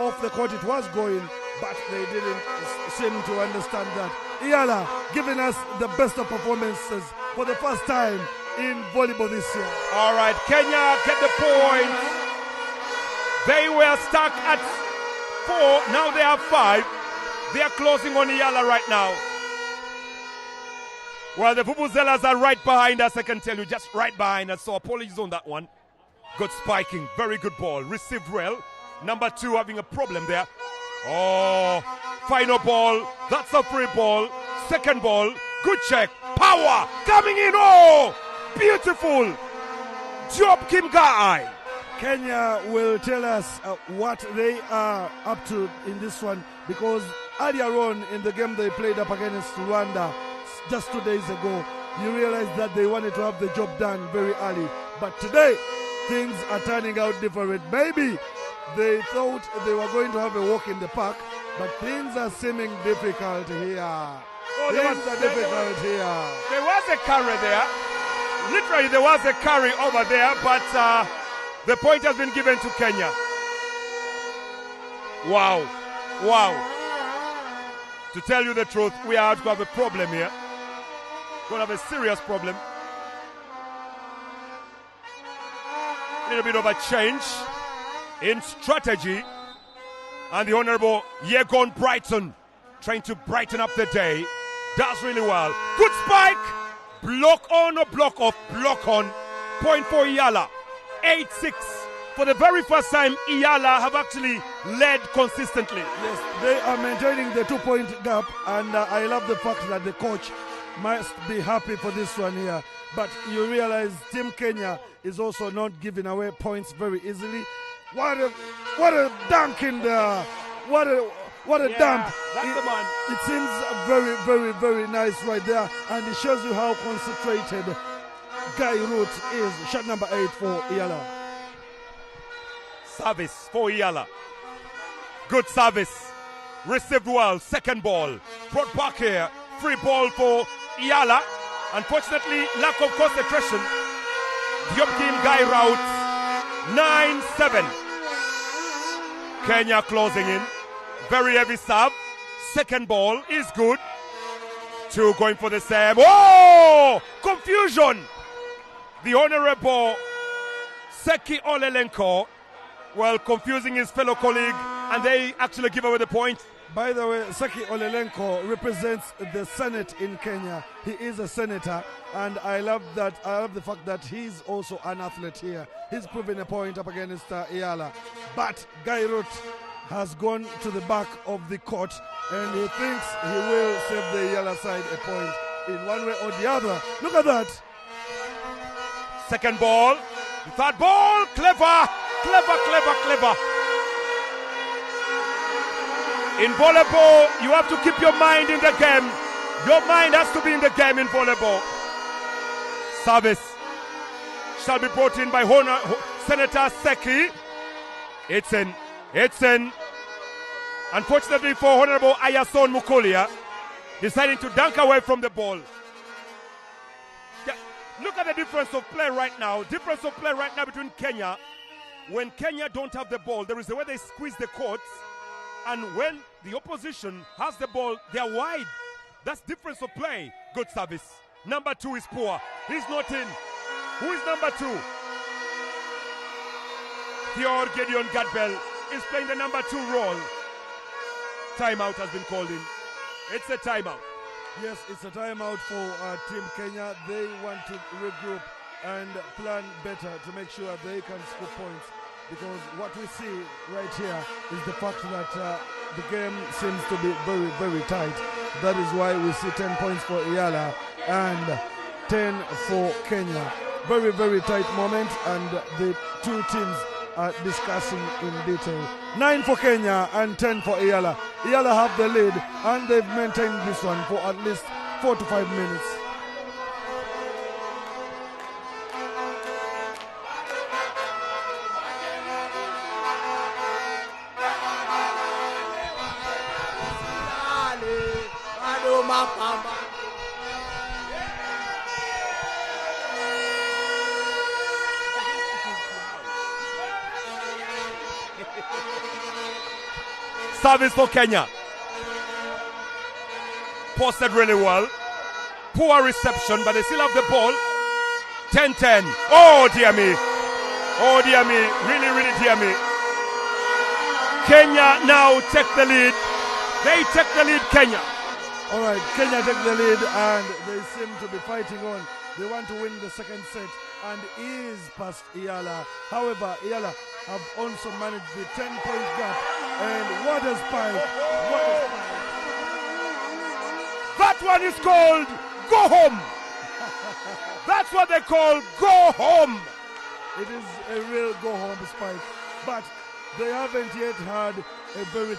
Off the court it was going, but they didn't seem to understand that. EALA giving us the best of performances for the first time in volleyball this year. All right, Kenya get the point. They were stuck at 4, now they have 5. They are closing on EALA right now. Well, the Vuvuzelas are right behind us, I can tell you, just right behind us, so apologies on that one. Good spiking, very good ball, received well. Number 2 having a problem there. Oh, final ball, that's a free ball. Second ball, good check, power, coming in, oh, beautiful. Job Kim Gai. Kenya will tell us what they are up to in this one, because earlier on in the game they played up against Rwanda just 2 days ago, you realize that they wanted to have the job done very early. But today, things are turning out different. Maybe they thought they were going to have a walk in the park, but things are seeming difficult here. Oh, There was a carry there. Literally, there was a carry over there, but the point has been given to Kenya. Wow. Wow. To tell you the truth, we are going to have a problem here. Going to have a serious problem. A little bit of a change in strategy. And the Honorable Yegon Brighton trying to brighten up the day. Does really well. Good spike. Block on or block off. Block on. Point for EALA. 8-6. For the very first time, EALA have actually led consistently. Yes, they are maintaining the 2-point gap, and I love the fact that the coach must be happy for this one here. But you realize Team Kenya is also not giving away points very easily. What a dunk in there! What a dump! That's the man. It seems very, very, very nice right there, and it shows you how concentrated Guy Root is. Shot number 8 for EALA. Service for EALA. Good service. Received well. Second ball. Brought back here. Free ball for EALA. Unfortunately, lack of concentration. Diopkim Guy route. 9-7. Kenya closing in. Very heavy serve. Second ball is good. 2 going for the same. Oh! Confusion. The Honorable Seki Olelenko, well, confusing his fellow colleague, and they actually give away the point. By the way, Seki Olelenko represents the Senate in Kenya. He is a senator, and I love that. I love the fact that he's also an athlete here. He's proving a point up against EALA. But Guy Root has gone to the back of the court, and he thinks he will save the EALA side a point in one way or the other. Look at that. Second ball. The third ball. Clever. Clever, clever, clever. In volleyball, you have to keep your mind in the game. Your mind has to be in the game in volleyball. Service shall be brought in by Senator Seki. It's in. It's in. Unfortunately for Honorable Ayason Mukolia, deciding to dunk away from the ball. Yeah, look at the difference of play right now. Difference of play right now between Kenya. When Kenya don't have the ball, there is a way they squeeze the courts. And when the opposition has the ball, they are wide. That's difference of play. Good service. Number 2 is poor. He's not in. Who is number 2? Theor Gideon Gadbel is playing the number 2 role. Timeout has been called in. It's a timeout. Yes, it's a timeout for Team Kenya. They want to regroup and plan better to make sure they can score points. Because what we see right here is the fact that the game seems to be very, very tight. That is why we see 10 points for EALA and 10 for Kenya. Very, very tight moment, and the two teams are discussing in detail. 9 for Kenya and 10 for EALA. EALA have the lead, and they've maintained this one for at least 4 to 5 minutes. Service for Kenya. Posted really well. Poor reception, but they still have the ball. 10-10. Oh, dear me. Oh, dear me. Really, really dear me. Kenya now take the lead. They take the lead, Kenya. All right, Kenya take the lead, and they seem to be fighting on. They want to win the second set and ease past EALA. However, EALA have also managed the 10-point gap. And what a spike! What a spike! That one is called go home. That's what they call go home. It is a real go home spike, but they haven't yet had a very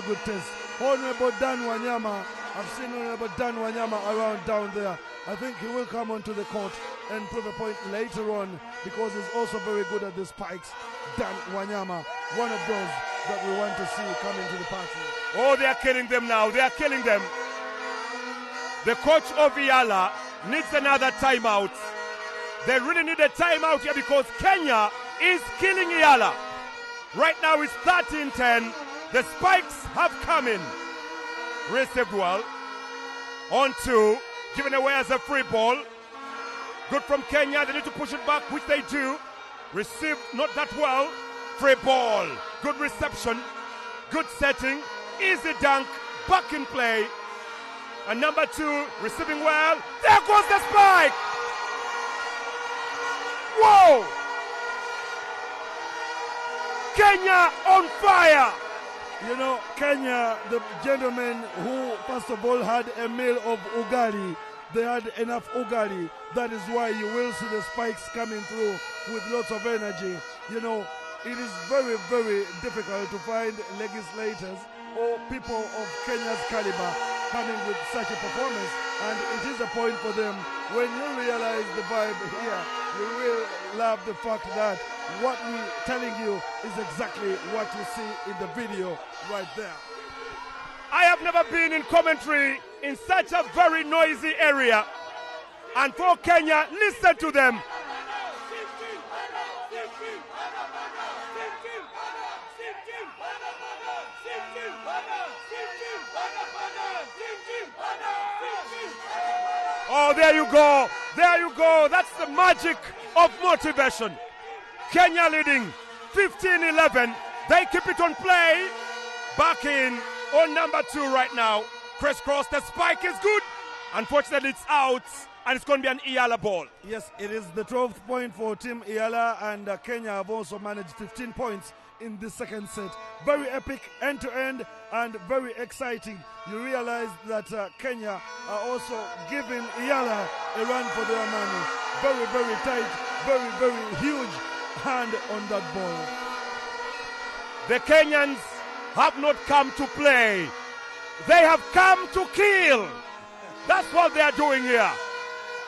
good test. Honorable Dan Wanyama, I've seen Honorable Dan Wanyama around down there. I think he will come onto the court and prove a point later on because he's also very good at the spikes. Dan Wanyama, one of those that we want to see come into the party. Oh, they are killing them now. They are killing them. The coach of EALA needs another timeout. They really need a timeout here because Kenya is killing EALA. Right now it's 13-10. The spikes have come in. Received well. On two. Given away as a free ball. Good from Kenya. They need to push it back, which they do. Received not that well. Free ball. Good reception. Good setting. Easy dunk. Back in play. And number two, receiving well. There goes the spike. Whoa! Kenya on fire. You know, Kenya, the gentlemen who first of all had a meal of ugali, they had enough ugali. That is why you will see the spikes coming through with lots of energy. You know, it is very, very difficult to find legislators or people of Kenya's caliber coming with such a performance, and it is a point for them. When you realize the vibe here, you will love the fact that what we're telling you is exactly what you see in the video right there. I have never been in commentary in such a very noisy area. And for Kenya, listen to them. Oh, there you go. There you go. That's the magic of motivation. Kenya leading 15-11. They keep it on play. Back in on number two right now. Crisscross, the spike is good. Unfortunately, it's out, and it's going to be an EALA ball. Yes, it is the 12th point for Team EALA, and Kenya have also managed 15 points in the second set. Very epic, end-to-end, and very exciting. You realize that Kenya are also giving EALA a run for their money. Very, very tight, very, very huge hand on that ball. The Kenyans have not come to play. They have come to kill. That's what they are doing here.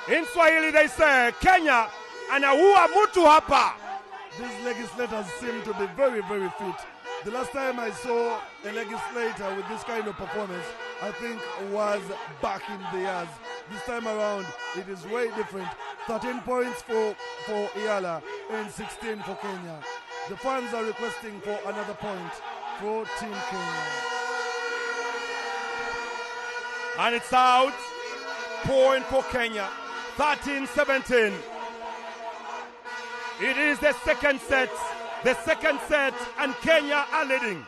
In Swahili they say, Kenya anaua mtu hapa. These legislators seem to be very, very fit. The last time I saw a legislator with this kind of performance, I think was back in the years. This time around, it is way different. 13 points for EALA and 16 for Kenya. The fans are requesting for another point for Team Kenya. And it's out. Point for Kenya. 13-17. It is the second set. The second set, and Kenya are leading.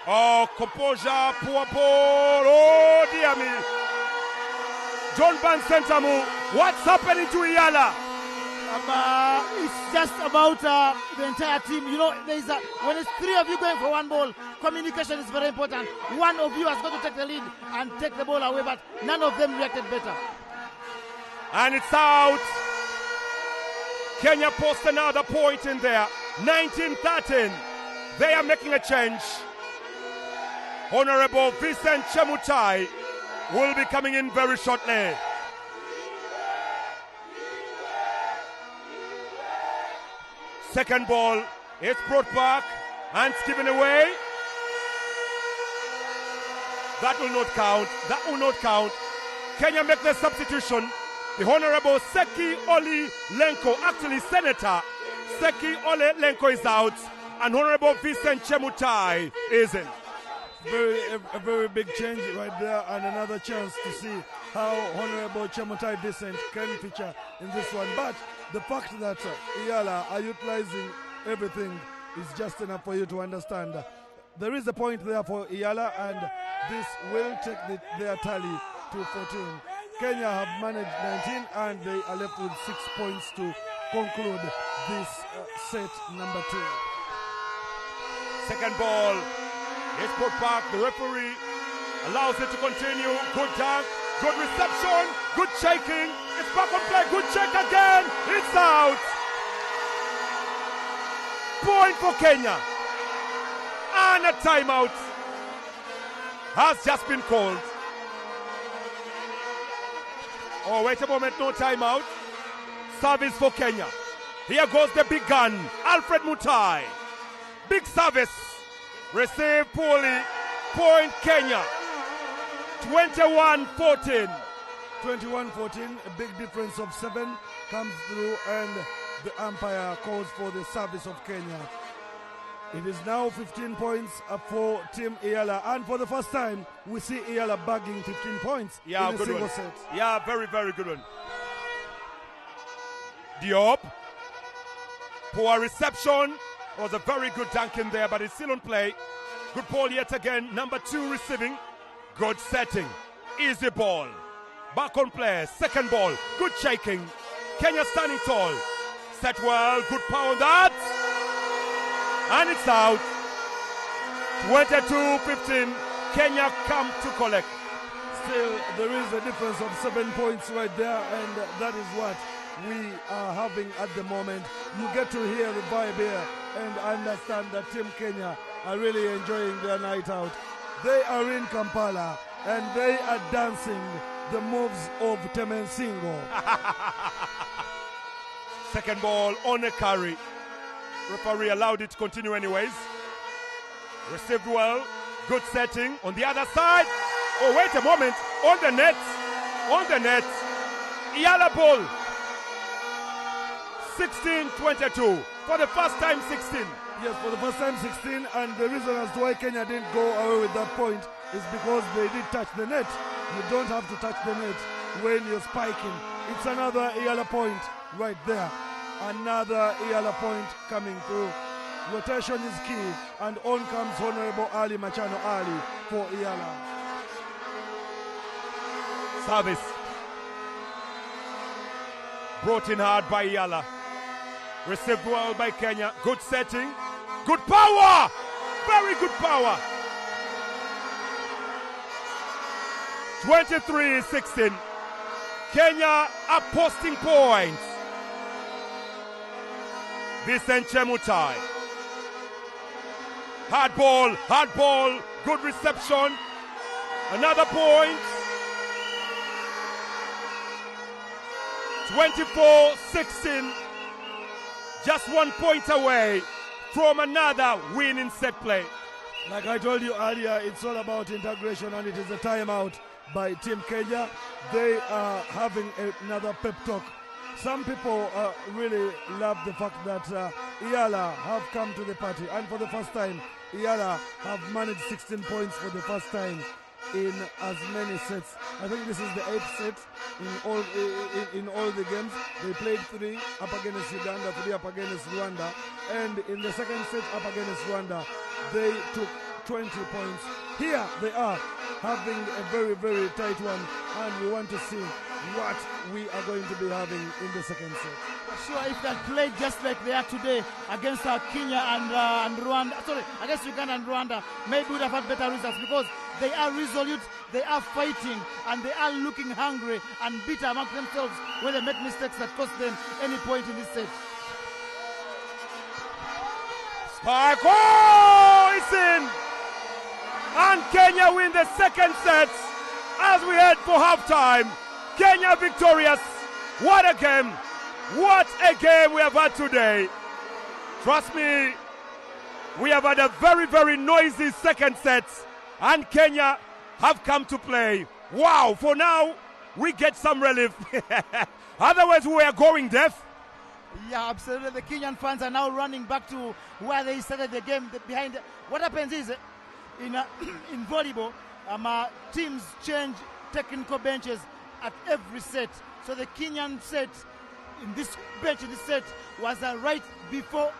Oh, composure, poor ball. Oh, dear me. John Van Sentamu, what's happening to EALA? It's just about the entire team. You know, when it's three of you going for one ball, communication is very important. One of you has got to take the lead and take the ball away, but none of them reacted better. And it's out. Kenya posts another point in there. 19-13. They are making a change. Honorable Vincent Chemutai will be coming in very shortly. Second ball, it's brought back and it's given away. That will not count. That will not count. Kenya make the substitution. The Honorable Seki Oli Lenko, actually Senator Seki Ole Lenko is out, and Honorable Vincent Chemutai is in. A very big change right there, and another chance to see how Honorable Chemutai Vincent can feature in this one. But the fact that EALA are utilizing everything is just enough for you to understand. There is a point there for EALA, and this will take their tally to 14. Kenya have managed 19, and they are left with 6 points to conclude this set number 2. Second ball is put back. The referee allows it to continue. Good dunk, good reception, good shaking. It's back on play. Good check again. It's out. Point for Kenya. And a timeout has just been called. Oh, wait a moment. No timeout. Service for Kenya. Here goes the big gun, Alfred Mutai. Big service. Received poorly. Point Kenya. 21-14. 21-14, a big difference of 7 comes through, and the umpire calls for the service of Kenya. It is now 15 points for Team EALA, and for the first time, we see EALA bagging 15 points in a good single one. set. Yeah, very, very good one. Diop. Poor reception. Was a very good dunk in there, but it's still on play. Good ball yet again. Number 2 receiving. Good setting. Easy ball. Back on play. Second ball. Good shaking. Kenya standing tall. Set well. Good power on that. And it's out. 22-15. Kenya come to collect. Still, there is a difference of 7 points right there, and that is what we are having at the moment. You get to hear the vibe here and understand that Team Kenya are really enjoying their night out. They are in Kampala and they are dancing the moves of Temensingo. Second ball on a carry. Referee allowed it to continue anyways. Received well. Good setting on the other side. Oh, wait a moment. On the net. On the net. EALA ball. 16-22. For the first time, 16. Yes, for the first time, 16. And the reason as to why Kenya didn't go away with that point is because they did touch the net. You don't have to touch the net when you're spiking. It's another EALA point right there. Another EALA point coming through. Rotation is key. And on comes Honorable Ali Machano Ali for EALA. Service. Brought in hard by EALA. Received well by Kenya. Good setting. Good power. Very good power. 23-16. Kenya are posting points. Vincent Chemutai. Hard ball, good reception. Another point. 24-16. Just 1 point away from another win in set play. Like I told you earlier, it's all about integration, and it is a timeout by Team Kenya. They are having another pep talk. Some people really love the fact that EALA have come to the party, and for the first time, EALA have managed 16 points for the first time in as many sets. I think this is the 8th set in all the games. They played 3 up against Uganda, 3 up against Rwanda, and in the second set up against Rwanda, they took 20 points. Here they are having a very, very tight one, and we want to see what we are going to be having in the second set. Sure, if they played just like they are today against Kenya and Rwanda, sorry, against Uganda and Rwanda, maybe we would have had better results, because they are resolute, they are fighting, and they are looking hungry and bitter among themselves when they make mistakes that cost them any point in this set. Spike, oh, it's in! And Kenya win the second set as we head for halftime. Kenya victorious. What a game! What a game we have had today. Trust me, we have had a very, very noisy second set, and Kenya have come to play. Wow, for now, we get some relief. Otherwise, we are going deaf. Yeah, absolutely. The Kenyan fans are now running back to where they started the game. Behind what happens is in volleyball, teams change technical benches at every set. So the Kenyan set in this bench, in this set, was right before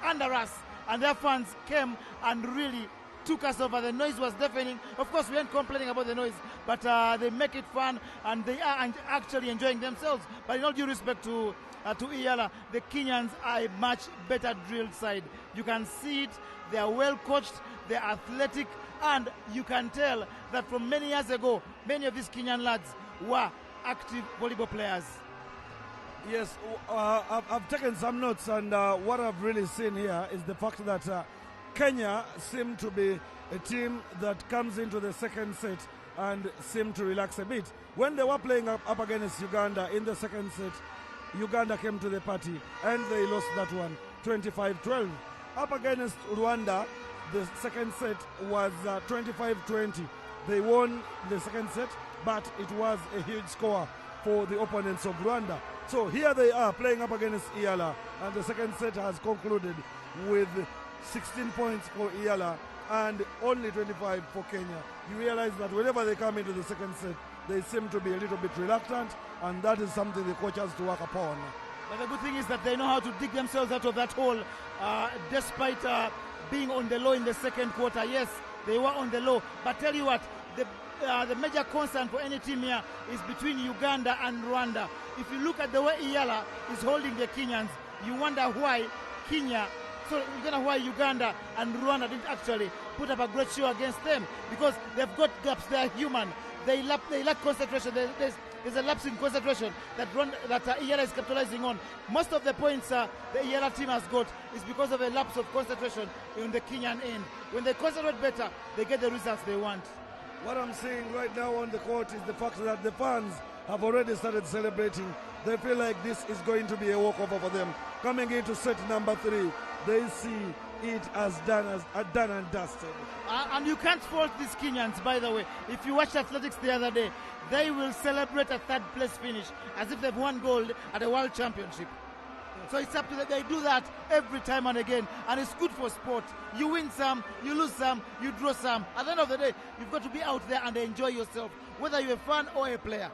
under us, and their fans came and really took us over. The noise was deafening. Of course, we weren't complaining about the noise, but they make it fun, and they are actually enjoying themselves. But in all due respect to EALA, the Kenyans are a much better drilled side. You can see it. They are well coached. They are athletic, and you can tell that from many years ago, many of these Kenyan lads were active volleyball players. Yes, I've taken some notes, and what I've really seen here is the fact that Kenya seem to be a team that comes into the second set and seem to relax a bit. When they were playing up against Uganda in the second set, Uganda came to the party and they lost that one 25-12. Up against Rwanda, the second set was 25-20. They won the second set, but it was a huge score for the opponents of Rwanda. So here they are playing up against EALA, and the second set has concluded with 16 points for EALA and only 25 for Kenya. You realize that whenever they come into the second set, they seem to be a little bit reluctant, and that is something the coach has to work upon. But the good thing is that they know how to dig themselves out of that hole, despite being on the low in the second quarter. Yes, they were on the low, but tell you what, the major concern for any team here is between Uganda and Rwanda. If you look at the way EALA is holding the Kenyans, you wonder why Uganda and Rwanda didn't actually put up a great show against them, because they've got gaps. They are human. They lack concentration. There's a lapse in concentration that EALA is capitalizing on. Most of the points the EALA team has got is because of a lapse of concentration in the Kenyan end. When they concentrate better, they get the results they want. What I'm seeing right now on the court is the fact that the fans have already started celebrating. They feel like this is going to be a walkover for them. Coming into set number 3, they see it as done and dusted. And you can't fault these Kenyans, by the way. If you watched athletics the other day, they will celebrate a third place finish as if they've won gold at a world championship. So it's up to them. They do that every time and again, and it's good for sport. You win some, you lose some, you draw some. At the end of the day, you've got to be out there and enjoy yourself, whether you're a fan or a player.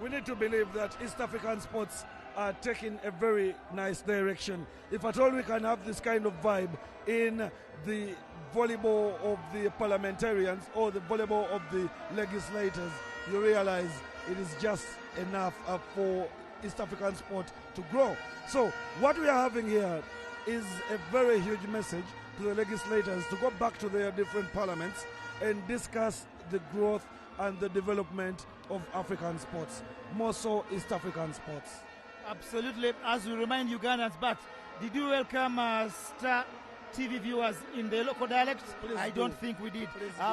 We need to believe that East African sports are taking a very nice direction. If at all we can have this kind of vibe in the volleyball of the parliamentarians or the volleyball of the legislators, you realize it is just enough for East African sport to grow. So what we are having here is a very huge message to the legislators to go back to their different parliaments and discuss the growth and the development of African sports, more so East African sports. Absolutely. As we remind Ugandans, but did you welcome Star TV viewers in the local dialect? Please I do. Don't think we did.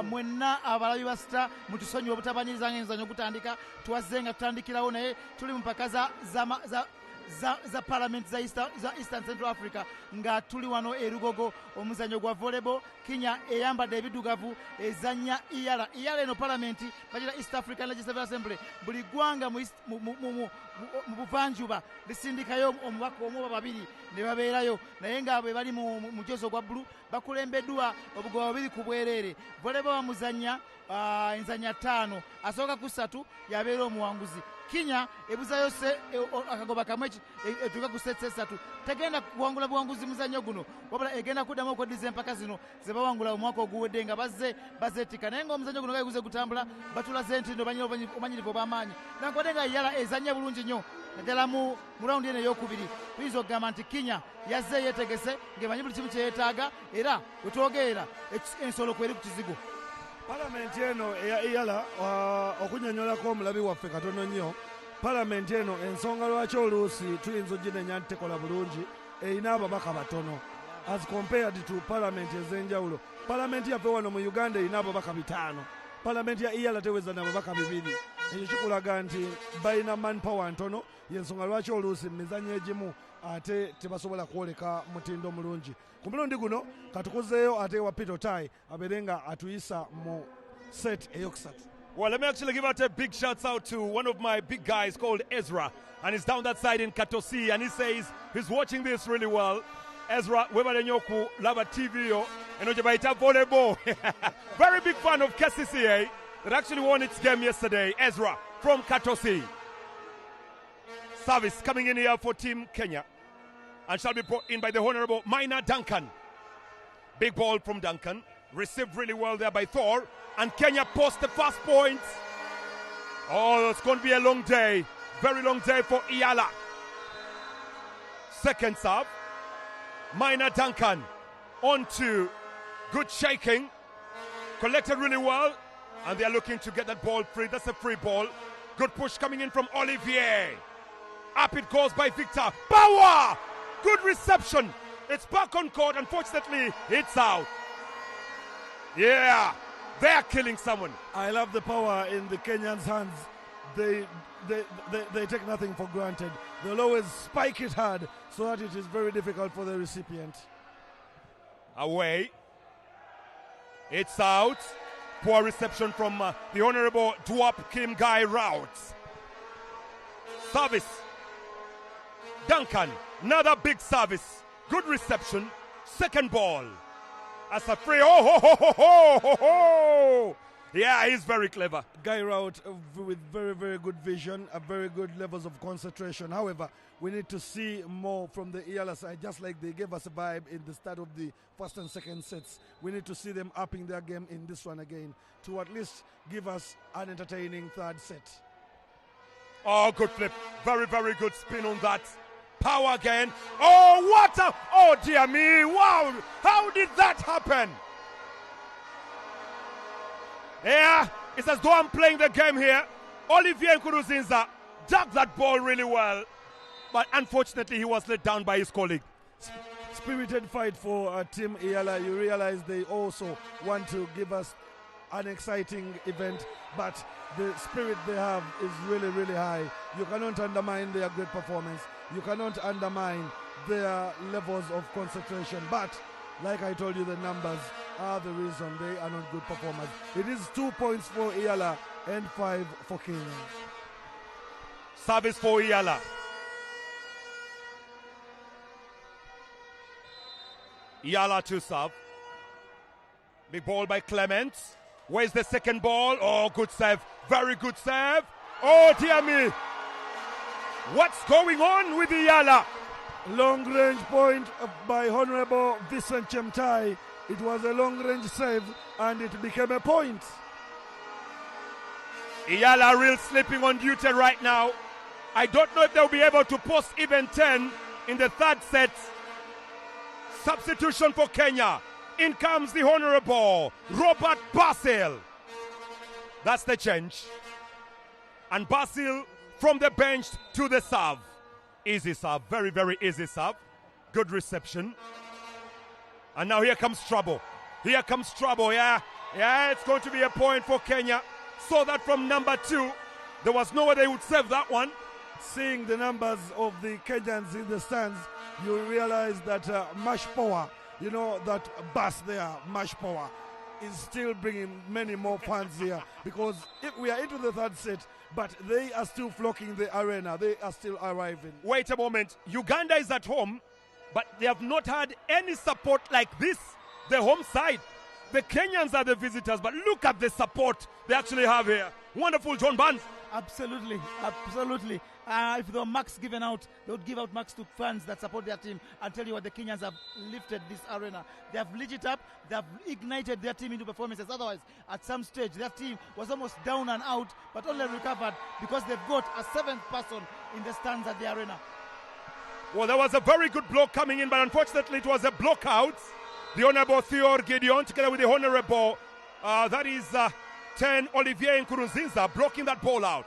Mwenna abalabi ba Star mutusonyiwa obutabanyiriza ng'enzanyo okutandika twazze nga tutandikirawo naye tuli mu mpaka za parliament za Eastern Central Africa nga tuli wano erugogo omuzanyo gwa volleyball. Kenya eyambadde ebidugavu ezanya EALA. EALA eno parliament bagira East African Legislative Assembly. Buli gwanga mu buvanjuba lisindikayo omubaka omu oba babiri ne babeerayo, naye nga bwe bali mu mujozo gwa bbulu bakulembeddwa obugoba babiri ku bwereere. Volleyball bamuzanya enzanya 5, asooka ku 3 yabeera omuwanguzi. Kenya ebuzayo akagoba kamwe etuuka ku sets 3. Tegenda kuwangula buwanguzi muzannyo guno, wabula egenda kuddamu okweddiza empaka zino ze bawangula omwaka oguwedde nga bazeetika. Naye ng'omuzannyo guno guze gutambula batulaze entindo omanyirivu obw'amaanyi. Nankwadde nga EALA ezannya bulungi nnyo naddala mu rawundi eno ey'okubiri. Tuyinza okugamba nti Kenya yazze yeetegese ng'emanyi buli kimu kye yeetaaga, era we twogerera ensolo kweri ku kizigo. Palamenti eno eya EALA okunyonyolako omulabi waffe katono nnyo. Palamenti eno ensonga lwaki oluusi tuyinza oginenya nti tekola bulungi, erina ababaka batono as compared to palamenti ez'enjawulo. Palamenti yaffe wano mu Uganda erina ababaka 5. Palamenti ya EALA teweza n'ababaka 2. Ekyo kikulaga nti balina manpower ntono, yensonga lwaki oluusi mu mizannyo egimu ate tebasobola kwoleka mutindo mulungi. Ku mulundi guno katukuzeeyo ate wa Peter Tai abeere nga atuyisa mu set eyokusatu. Well, let me actually give out a big shout out to one of my big guys called Ezra. And he's down that side in Katosi. And he says he's watching this really well. Ezra, weba nyoku lava TV yo. Enojabaita volleyball. Very big fan of KCCA that actually won its game yesterday. Ezra from Katosi. Service coming in here for Team Kenya. And shall be brought in by the Honorable Minor Duncan. Big ball from Duncan. Received really well there by Thor. And Kenya post the first points. Oh, it's going to be a long day. Very long day for EALA. Second serve. Minor Duncan. On to good shaking. Collected really well. And they're looking to get that ball free. That's a free ball. Good push coming in from Olivier. Up it goes by Victor. Power! Good reception. It's back on court. Unfortunately, it's out. Yeah, they're killing someone. I love the power in the Kenyans' hands. They take nothing for granted. They'll always spike it hard so that it is very difficult for the recipient. Away. It's out. Poor reception from the Honorable Duap Kim Guy Routes. Service. Duncan. Another big service. Good reception. Second ball. As a free. Oh, ho, ho, ho, ho, ho, ho. Yeah, he's very clever. Guy Rout with very, very good vision, very good levels of concentration. However, we need to see more from the EALA side, just like they gave us a vibe in the start of the first and second sets. We need to see them upping their game in this one again to at least give us an entertaining third set. Oh, good flip. Very, very good spin on that. Power again. Oh, what a... Oh, dear me. Wow. How did that happen? Yeah, it's as though I'm playing the game here. Olivier Nkuruzinza dug that ball really well. But unfortunately, he was let down by his colleague. Spirited fight for Team EALA. You realize they also want to give us an exciting event. But the spirit they have is really, really high. You cannot undermine their great performance. You cannot undermine their levels of concentration. But, like I told you, the numbers are the reason they are not good performers. It is 2 points for EALA and 5 for Kenya. Service for EALA. EALA to serve. Big ball by Clement. Where's the second ball? Oh, good save. Very good save. Oh, dear me. What's going on with EALA? Long range point by Honorable Vincent Chemtai. It was a long range save and it became a point. EALA real sleeping on duty right now. I don't know if they'll be able to post even 10 in the third set. Substitution for Kenya. In comes the Honorable Robert Basil. That's the change. And Basil from the bench to the serve. Easy serve. Very, very easy serve. Good reception. And now here comes trouble. Here comes trouble, yeah. Yeah, it's going to be a point for Kenya. Saw that from number 2. There was no way they would save that one. Seeing the numbers of the Kenyans in the stands, you realize that Mash Power, you know, that bass there, Mash Power, is still bringing many more fans here. Because if we are into the third set, but they are still flocking the arena. They are still arriving. Wait a moment. Uganda is at home, but they have not had any support like this. The home side. The Kenyans are the visitors, but look at the support they actually have here. Wonderful, John Barnes. Absolutely, absolutely. If there were marks given out, they would give out marks to fans that support their team. I'll tell you what, the Kenyans have lifted this arena. They have lit it up. They have ignited their team into performances. Otherwise, at some stage, their team was almost down and out, but only recovered because they've got a 7th person in the stands at the arena. Well, there was a very good block coming in, but unfortunately it was a block out. The Honorable Theor Gideon, together with the Honorable, that is 10, Olivier Nkuruzinza, blocking that ball out.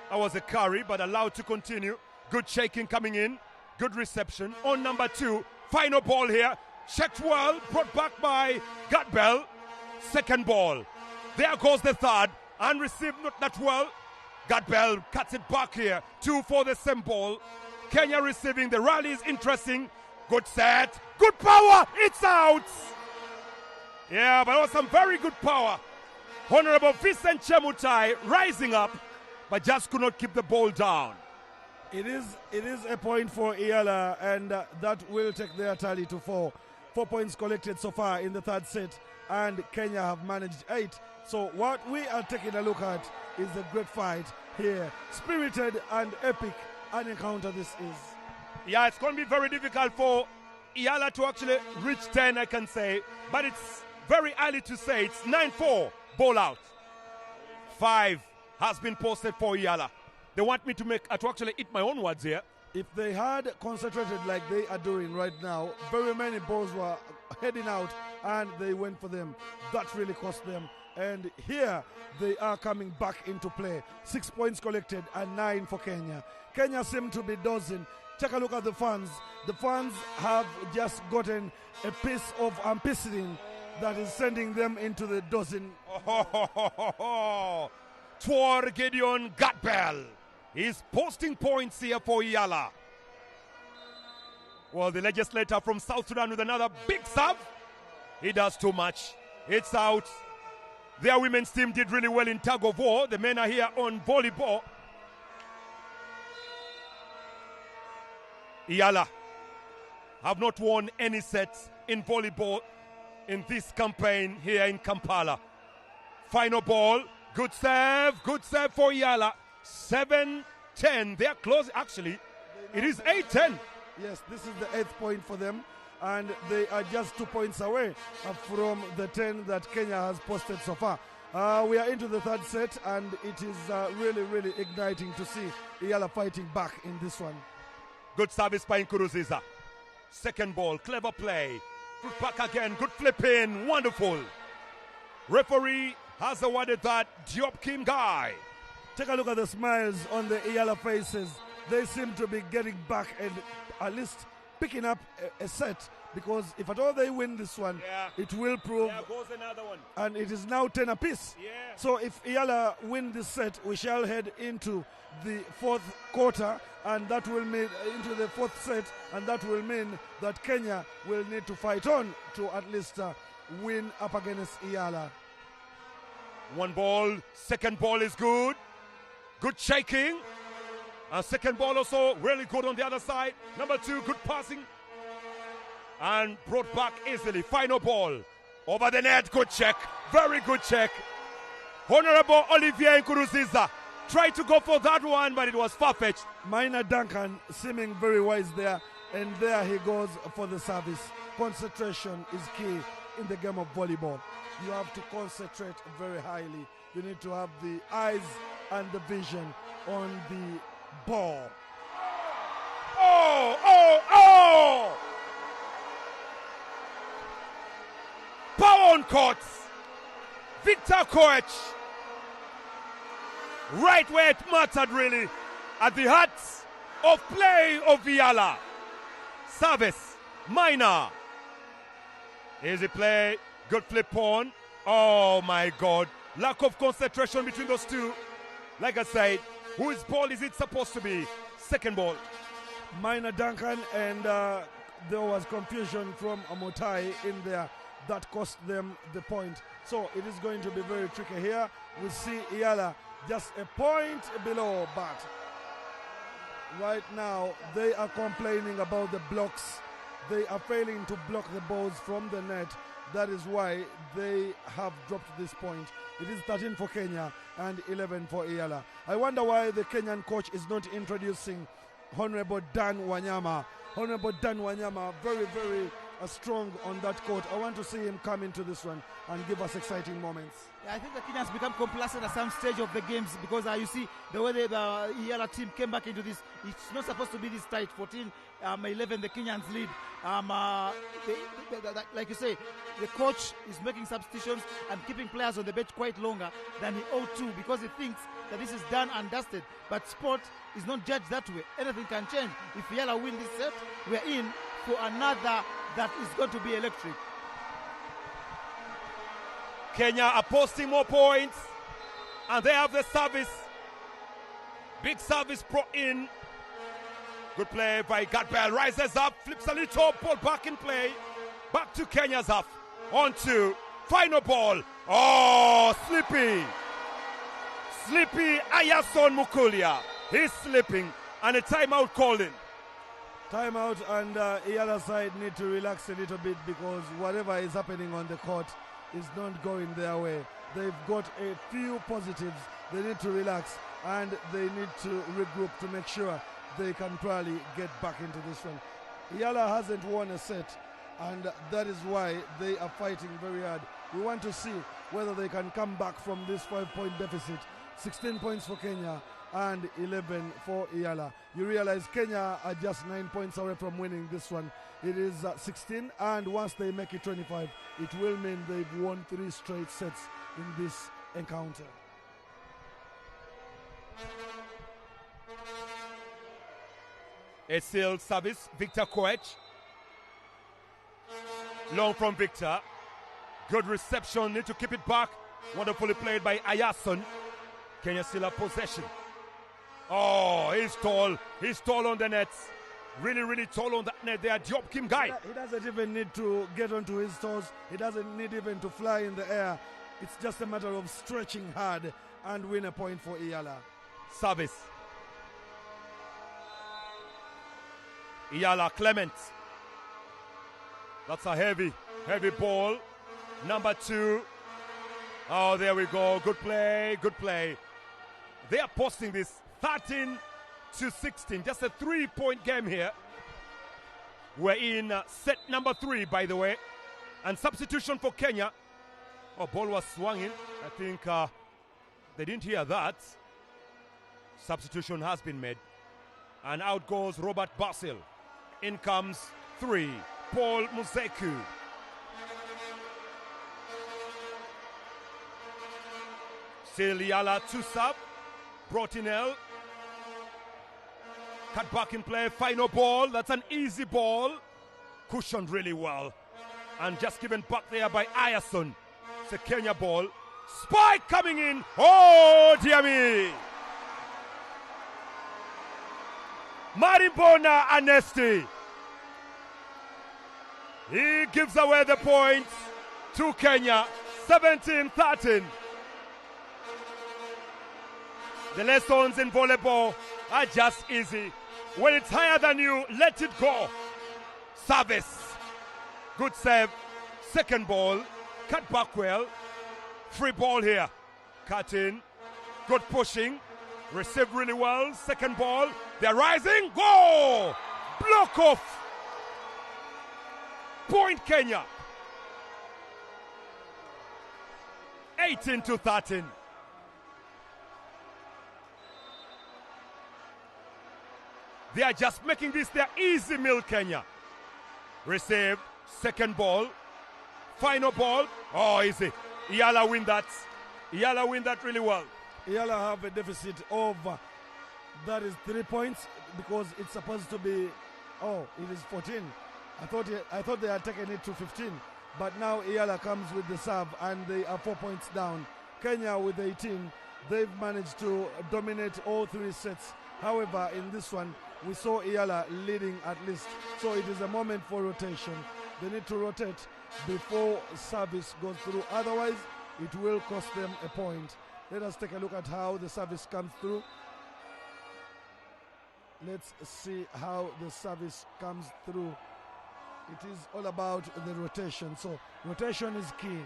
That was a carry, but allowed to continue. Good shaking coming in. Good reception. On number 2, final ball here. Checked well, brought back by Gatbell. Second ball. There goes the third. And received not that well. Gatbell cuts it back here. 2 for the same ball. Kenya receiving. The rally is interesting. Good set. Good power. It's out. Yeah, but it was some very good power. Honorable Vincent Chemutai rising up, but just could not keep the ball down. It is a point for EALA, and that will take their tally to 4. 4 points collected so far in the third set, and Kenya have managed 8. So what we are taking a look at is a great fight here. Spirited and epic an encounter this is. Yeah, it's going to be very difficult for EALA to actually reach 10, I can say. But it's very early to say. It's 9-4, ball out. 5 has been posted for EALA. They want me to actually eat my own words here. If they had concentrated like they are doing right now, very many balls were heading out and they went for them. That really cost them. And here they are coming back into play. 6 points collected and 9 for Kenya. Kenya seem to be dozing. Take a look at the fans. The fans have just gotten a piece of ampicillin that is sending them into the dozen. Twar Gideon Gatbell is posting points here for EALA. Well, the legislator from South Sudan with another big serve. He does too much. It's out. Their women's team did really well in tug of war. The men are here on volleyball. EALA have not won any sets in volleyball in this campaign here in Kampala. Final ball. Good serve for EALA. 7-10. They are close. Actually, it is 8-10. Yes, this is the 8th point for them, and they are just 2 points away from the 10 that Kenya has posted so far. We are into the third set, and it is really, really igniting to see EALA fighting back in this one. Good service by Nkuruziza. Second ball, clever play. Good back again, good flipping, wonderful. Referee has awarded that Diop Kim guy. Take a look at the smiles on the EALA faces. They seem to be getting back and at least picking up a set, because if at all they win this one, it will prove. There goes another one. And it is now 10 apiece. Yeah. So if EALA win this set, we shall head into the fourth quarter, and that will mean into the fourth set, and that will mean that Kenya will need to fight on to at least win up against EALA. One ball, second ball is good. Good shaking. And second ball also really good on the other side. Number 2, good passing. And brought back easily. Final ball. Over the net, good check. Very good check. Honorable Olivier Nkuruziza tried to go for that one, but it was far-fetched. Minor Duncan seeming very wise there. And there he goes for the service. Concentration is key in the game of volleyball. You have to concentrate very highly. You need to have the eyes and the vision on the ball. Oh! Power on court. Victor Koech. Right where it mattered, really. At the heart of play of EALA. Service. Minor. Easy play. Good flip on. Oh my God. Lack of concentration between those two. Like I said, whose ball is it supposed to be? Second ball. Minor Duncan, and there was confusion from Amotai in there that cost them the point. So it is going to be very tricky here. We see EALA just a point below, but right now they are complaining about the blocks. They are failing to block the balls from the net. That is why they have dropped this point. It is 13 for Kenya and 11 for EALA. I wonder why the Kenyan coach is not introducing Honorable Dan Wanyama. Honorable Dan Wanyama, very, very strong on that court. I want to see him come into this one and give us exciting moments. Yeah, I think the Kenyans become complacent at some stage of the games, because you see the way the EALA team came back into this. It's not supposed to be this tight. 14-11, the Kenyans lead. Like you say, the coach is making substitutions and keeping players on the bench quite longer than he ought to, because he thinks that this is done and dusted. But sport is not judged that way. Anything can change. If EALA win this set, we're in for another that is going to be electric. Kenya are posting more points, and they have the service. Big service brought in. Good play by Gatbell. Rises up, flips a little, ball back in play. Back to Kenya's half. On to final ball. Oh, Slippy Ayason Mukulia. He's slipping, and a timeout calling. Timeout, and the other side need to relax a little bit because whatever is happening on the court is not going their way. They've got a few positives. They need to relax and they need to regroup to make sure they can probably get back into this one. EALA hasn't won a set, and that is why they are fighting very hard. We want to see whether they can come back from this 5-point deficit. 16 points for Kenya and 11 for EALA. You realize Kenya are just 9 points away from winning this one. It is 16, and once they make it 25, it will mean they've won 3 straight sets in this encounter. A still service, Victor Koech. Long from Victor. Good reception, need to keep it back. Wonderfully played by Ayason. Kenya still have possession. Oh, he's tall. He's tall on the nets. Really, really tall on that net there. Diop Kim Guy. He doesn't even need to get onto his toes. He doesn't need even to fly in the air. It's just a matter of stretching hard and win a point for EALA. Service. EALA Clement. That's a heavy ball. Number 2. Oh, there we go. Good play, good play. They are posting this 13-16. Just a 3-point game here. We're in set number 3, by the way. And substitution for Kenya. Oh, ball was swung in. I think they didn't hear that. Substitution has been made. And out goes Robert Basil. In comes 3, Paul Muzeku. Still EALA to sub. Brought in L. Cut back in play. Final ball. That's an easy ball. Cushioned really well. And just given back there by Ayason. It's a Kenya ball. Spike coming in. Oh, dear me. Marimbona Anesti. He gives away the points to Kenya. 17-13. The lessons in volleyball are just easy. When it's higher than you, let it go. Service. Good save. Second ball. Cut back well. Free ball here. Cut in. Good pushing. Received really well. Second ball. They're rising. Go! Block off. Point Kenya. 18-13. They are just making this their easy meal, Kenya. Receive. Second ball. Final ball. Oh, easy. EALA win that. EALA win that really well. EALA have a deficit of, that is 3 points because it's supposed to be, oh, it is 14. I thought they had taken it to 15. But now EALA comes with the serve and they are 4 points down. Kenya with 18. They've managed to dominate all 3 sets. However, in this one, we saw EALA leading at least. So it is a moment for rotation. They need to rotate before service goes through. Otherwise, it will cost them a point. Let us take a look at how the service comes through. Let's see how the service comes through. It is all about the rotation. So rotation is key.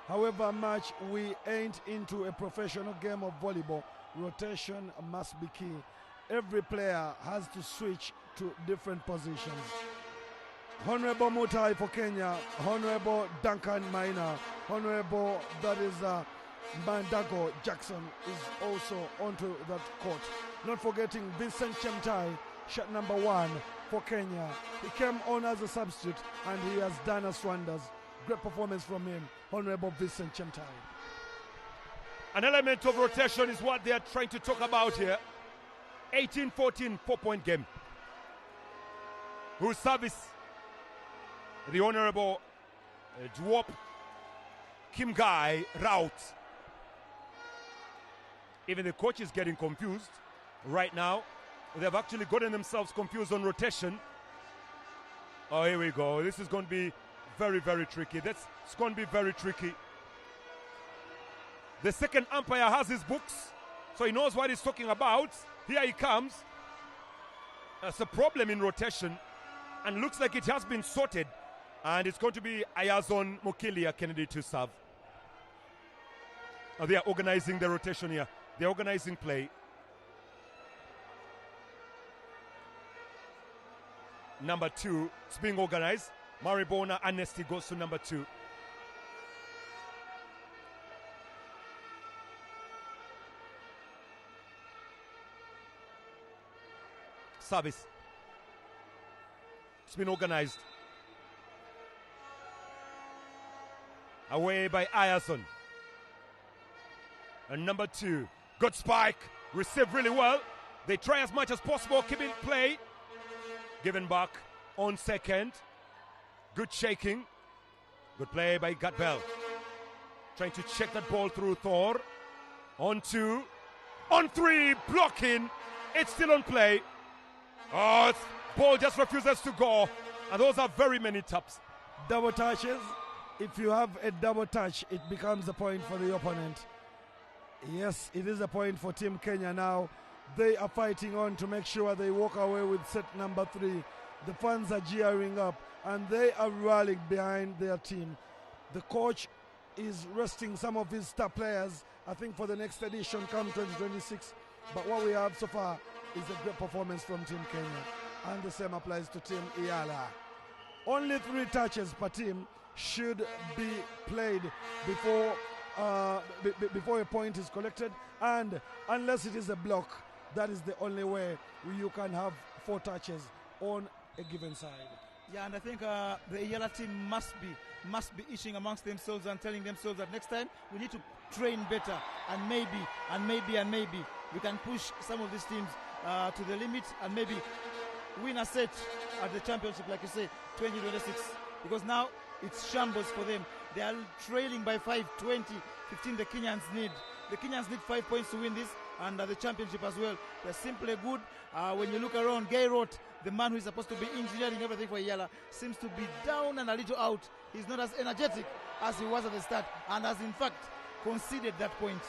However much we ain't into a professional game of volleyball, rotation must be key. Every player has to switch to different positions. Honorable Mutai for Kenya, Honorable Duncan Maina, Honorable that is Mandago Jackson is also onto that court. Not forgetting Vincent Chemtai, shot number 1 for Kenya. He came on as a substitute and he has done us wonders. Great performance from him, Honorable Vincent Chemtai. An element of rotation is what they are trying to talk about here. 18-14, 4-point game. Whose service? The Honorable Dwop Kim Gai Rout. Even the coach is getting confused right now. They've actually gotten themselves confused on rotation. Oh, here we go. This is going to be very, very tricky. It's going to be very tricky. The second umpire has his books, so he knows what he's talking about. Here he comes. There's a problem in rotation, and looks like it has been sorted. And it's going to be Ayazon Mokilia Kennedy to serve. They are organizing the rotation here. They're organizing play. Number 2, it's being organized. Maribona Anesti goes to number 2. Service. It's been organized. Away by Ayazon. And number 2, good spike, received really well. They try as much as possible, keeping play. Given back on second. Good shaking. Good play by Gatbell. Trying to check that ball through Thor. On 2. On 3, blocking. It's still on play. Oh, ball just refuses to go. And those are very many taps. Double touches. If you have a double touch, it becomes a point for the opponent. Yes, it is a point for Team Kenya now. They are fighting on to make sure they walk away with set number 3. The fans are gearing up and they are rallying behind their team. The coach is resting some of his star players, I think, for the next edition come 2026. But what we have so far is a great performance from Team Kenya. And the same applies to Team EALA. Only 3 touches per team should be played before a point is collected, and unless it is a block, that is the only way you can have 4 touches on a given side. Yeah, and I think the EALA team must be itching amongst themselves and telling themselves that next time we need to train better, and maybe we can push some of these teams to the limit and maybe win a set at the championship, like you say, 2026, because now it's shambles for them. They are trailing by 5, 20, 15. The Kenyans need 5 points to win this, and the championship as well. They're simply good. When you look around, Gay Roth, the man who is supposed to be engineering everything for EALA, seems to be down and a little out. He's not as energetic as he was at the start, and has in fact conceded that point.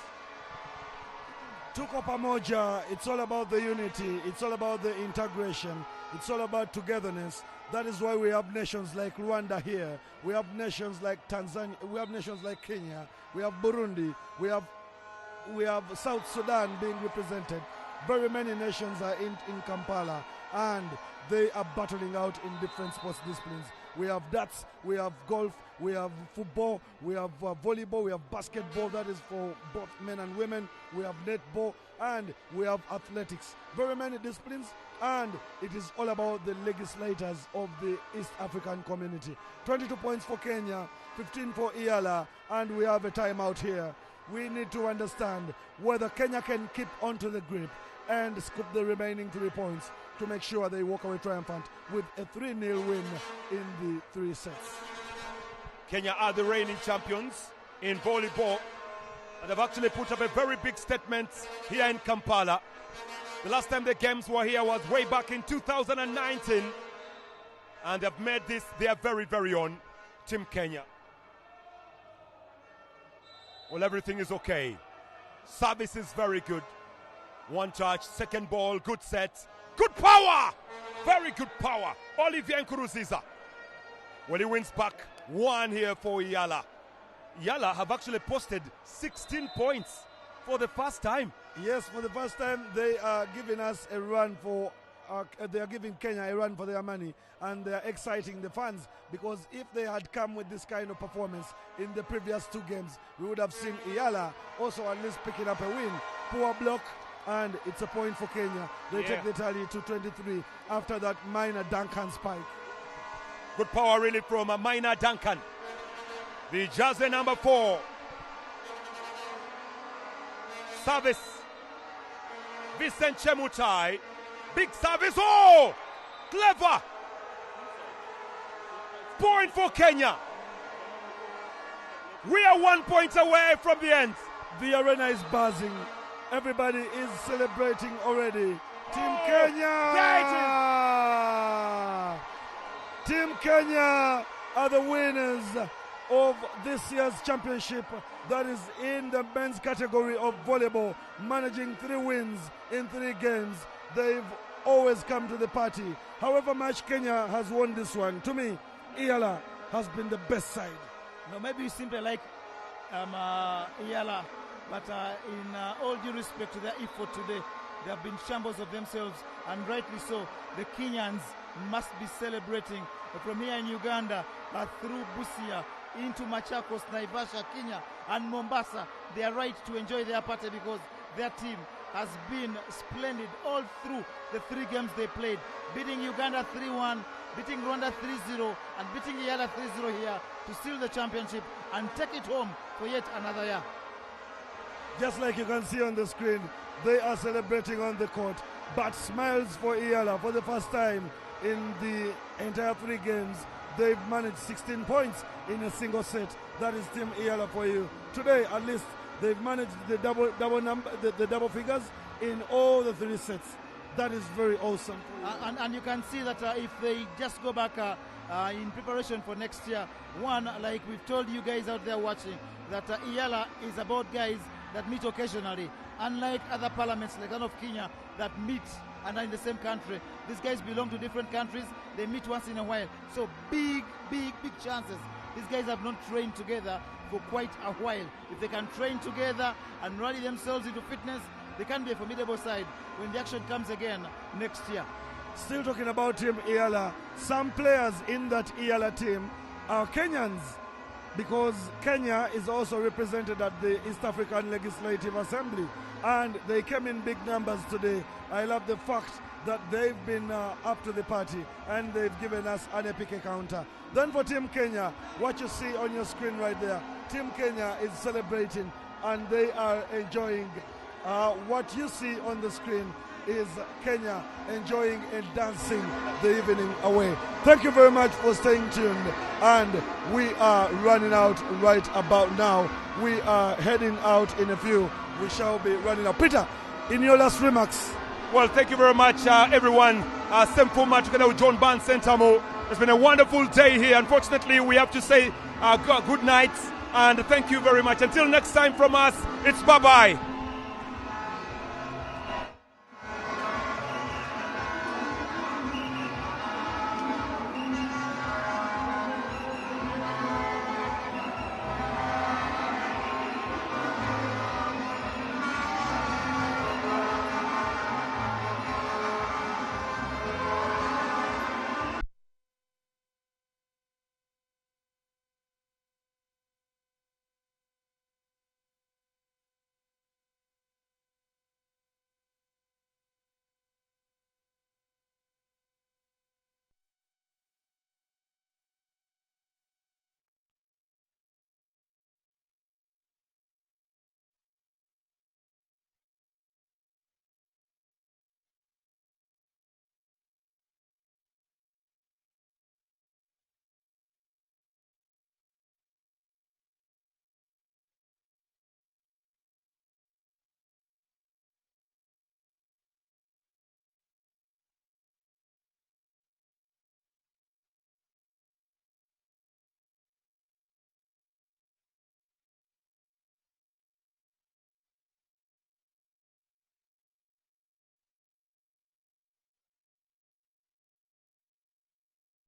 Tuko pamoja, it's all about the unity, it's all about the integration, it's all about togetherness. That is why we have nations like Rwanda here, we have nations like Tanzania, we have nations like Kenya, we have Burundi, we have South Sudan being represented. Very many nations are in Kampala, and they are battling out in different sports disciplines. We have darts, we have golf, we have football, we have volleyball, we have basketball, that is for both men and women, we have netball, and we have athletics. Very many disciplines, and it is all about the legislators of the East African community. 22 points for Kenya, 15 for EALA, and we have a timeout here. We need to understand whether Kenya can keep onto the grip and scoop the remaining 3 points to make sure they walk away triumphant with a 3-0 win in the 3 sets. Kenya are the reigning champions in volleyball, and they've actually put up a very big statement here in Kampala. The last time the games were here was way back in 2019, and they've made this their very, very own. Team Kenya. Well, everything is okay. Service is very good. 1 touch, second ball, good set. Good power! Very good power. Olivier Nkuruziza. Well, he wins back 1 here for EALA. EALA have actually posted 16 points for the first time. Yes, for the first time they are giving us a run for, they are giving Kenya a run for their money, and they are exciting the fans, because if they had come with this kind of performance in the previous 2 games, we would have seen EALA also at least picking up a win. Poor block, and it's a point for Kenya. They take the tally to 23 after that minor Duncan spike. Good power really from a minor Duncan. The jersey number 4. Service. Vincent Chemutai. Big service. Oh! Clever. Point for Kenya. We are 1 point away from the end. The arena is buzzing. Everybody is celebrating already. Team Kenya! Team Kenya are the winners of this year's championship, that is in the men's category of volleyball, managing 3 wins in 3 games. They've always come to the party. However much Kenya has won this one, to me, EALA has been the best side. No, maybe you simply like EALA, but in all due respect to their effort today, they have been shambles of themselves, and rightly so. The Kenyans must be celebrating from here in Uganda through Busia into Machakos, Naivasha, Kenya, and Mombasa. They are right to enjoy their party because their team has been splendid all through the 3 games they played, beating Uganda 3-1, beating Rwanda 3-0, and beating EALA 3-0 here to seal the championship and take it home for yet another year. Just like you can see on the screen, they are celebrating on the court, but smiles for EALA for the first time in the entire 3 games. They've managed 16 points in a single set. That is Team EALA for you. Today, at least, they've managed the double figures in all the 3 sets. That is very awesome for you. And you can see that if they just go back in preparation for next year, one, like we've told you guys out there watching, that EALA is about guys that meet occasionally. Unlike other parliaments like that of Kenya that meet and are in the same country, these guys belong to different countries. They meet once in a while. So big chances. These guys have not trained together for quite a while. If they can train together and rally themselves into fitness, they can be a formidable side when the action comes again next year. Still talking about Team EALA, some players in that EALA team are Kenyans, because Kenya is also represented at the East African Legislative Assembly, and they came in big numbers today. I love the fact that they've been up to the party and they've given us an epic encounter. Then for Team Kenya, what you see on your screen right there, Team Kenya is celebrating and they are enjoying. What you see on the screen is Kenya enjoying and dancing the evening away. Thank you very much for staying tuned, and we are running out right about now. We are heading out in a few. We shall be running out. Peter, in your last remarks. Well, thank you very much, everyone. Same format together with John Barnes Sentamo. It's been a wonderful day here. Unfortunately, we have to say good night and thank you very much. Until next time from us, it's bye-bye.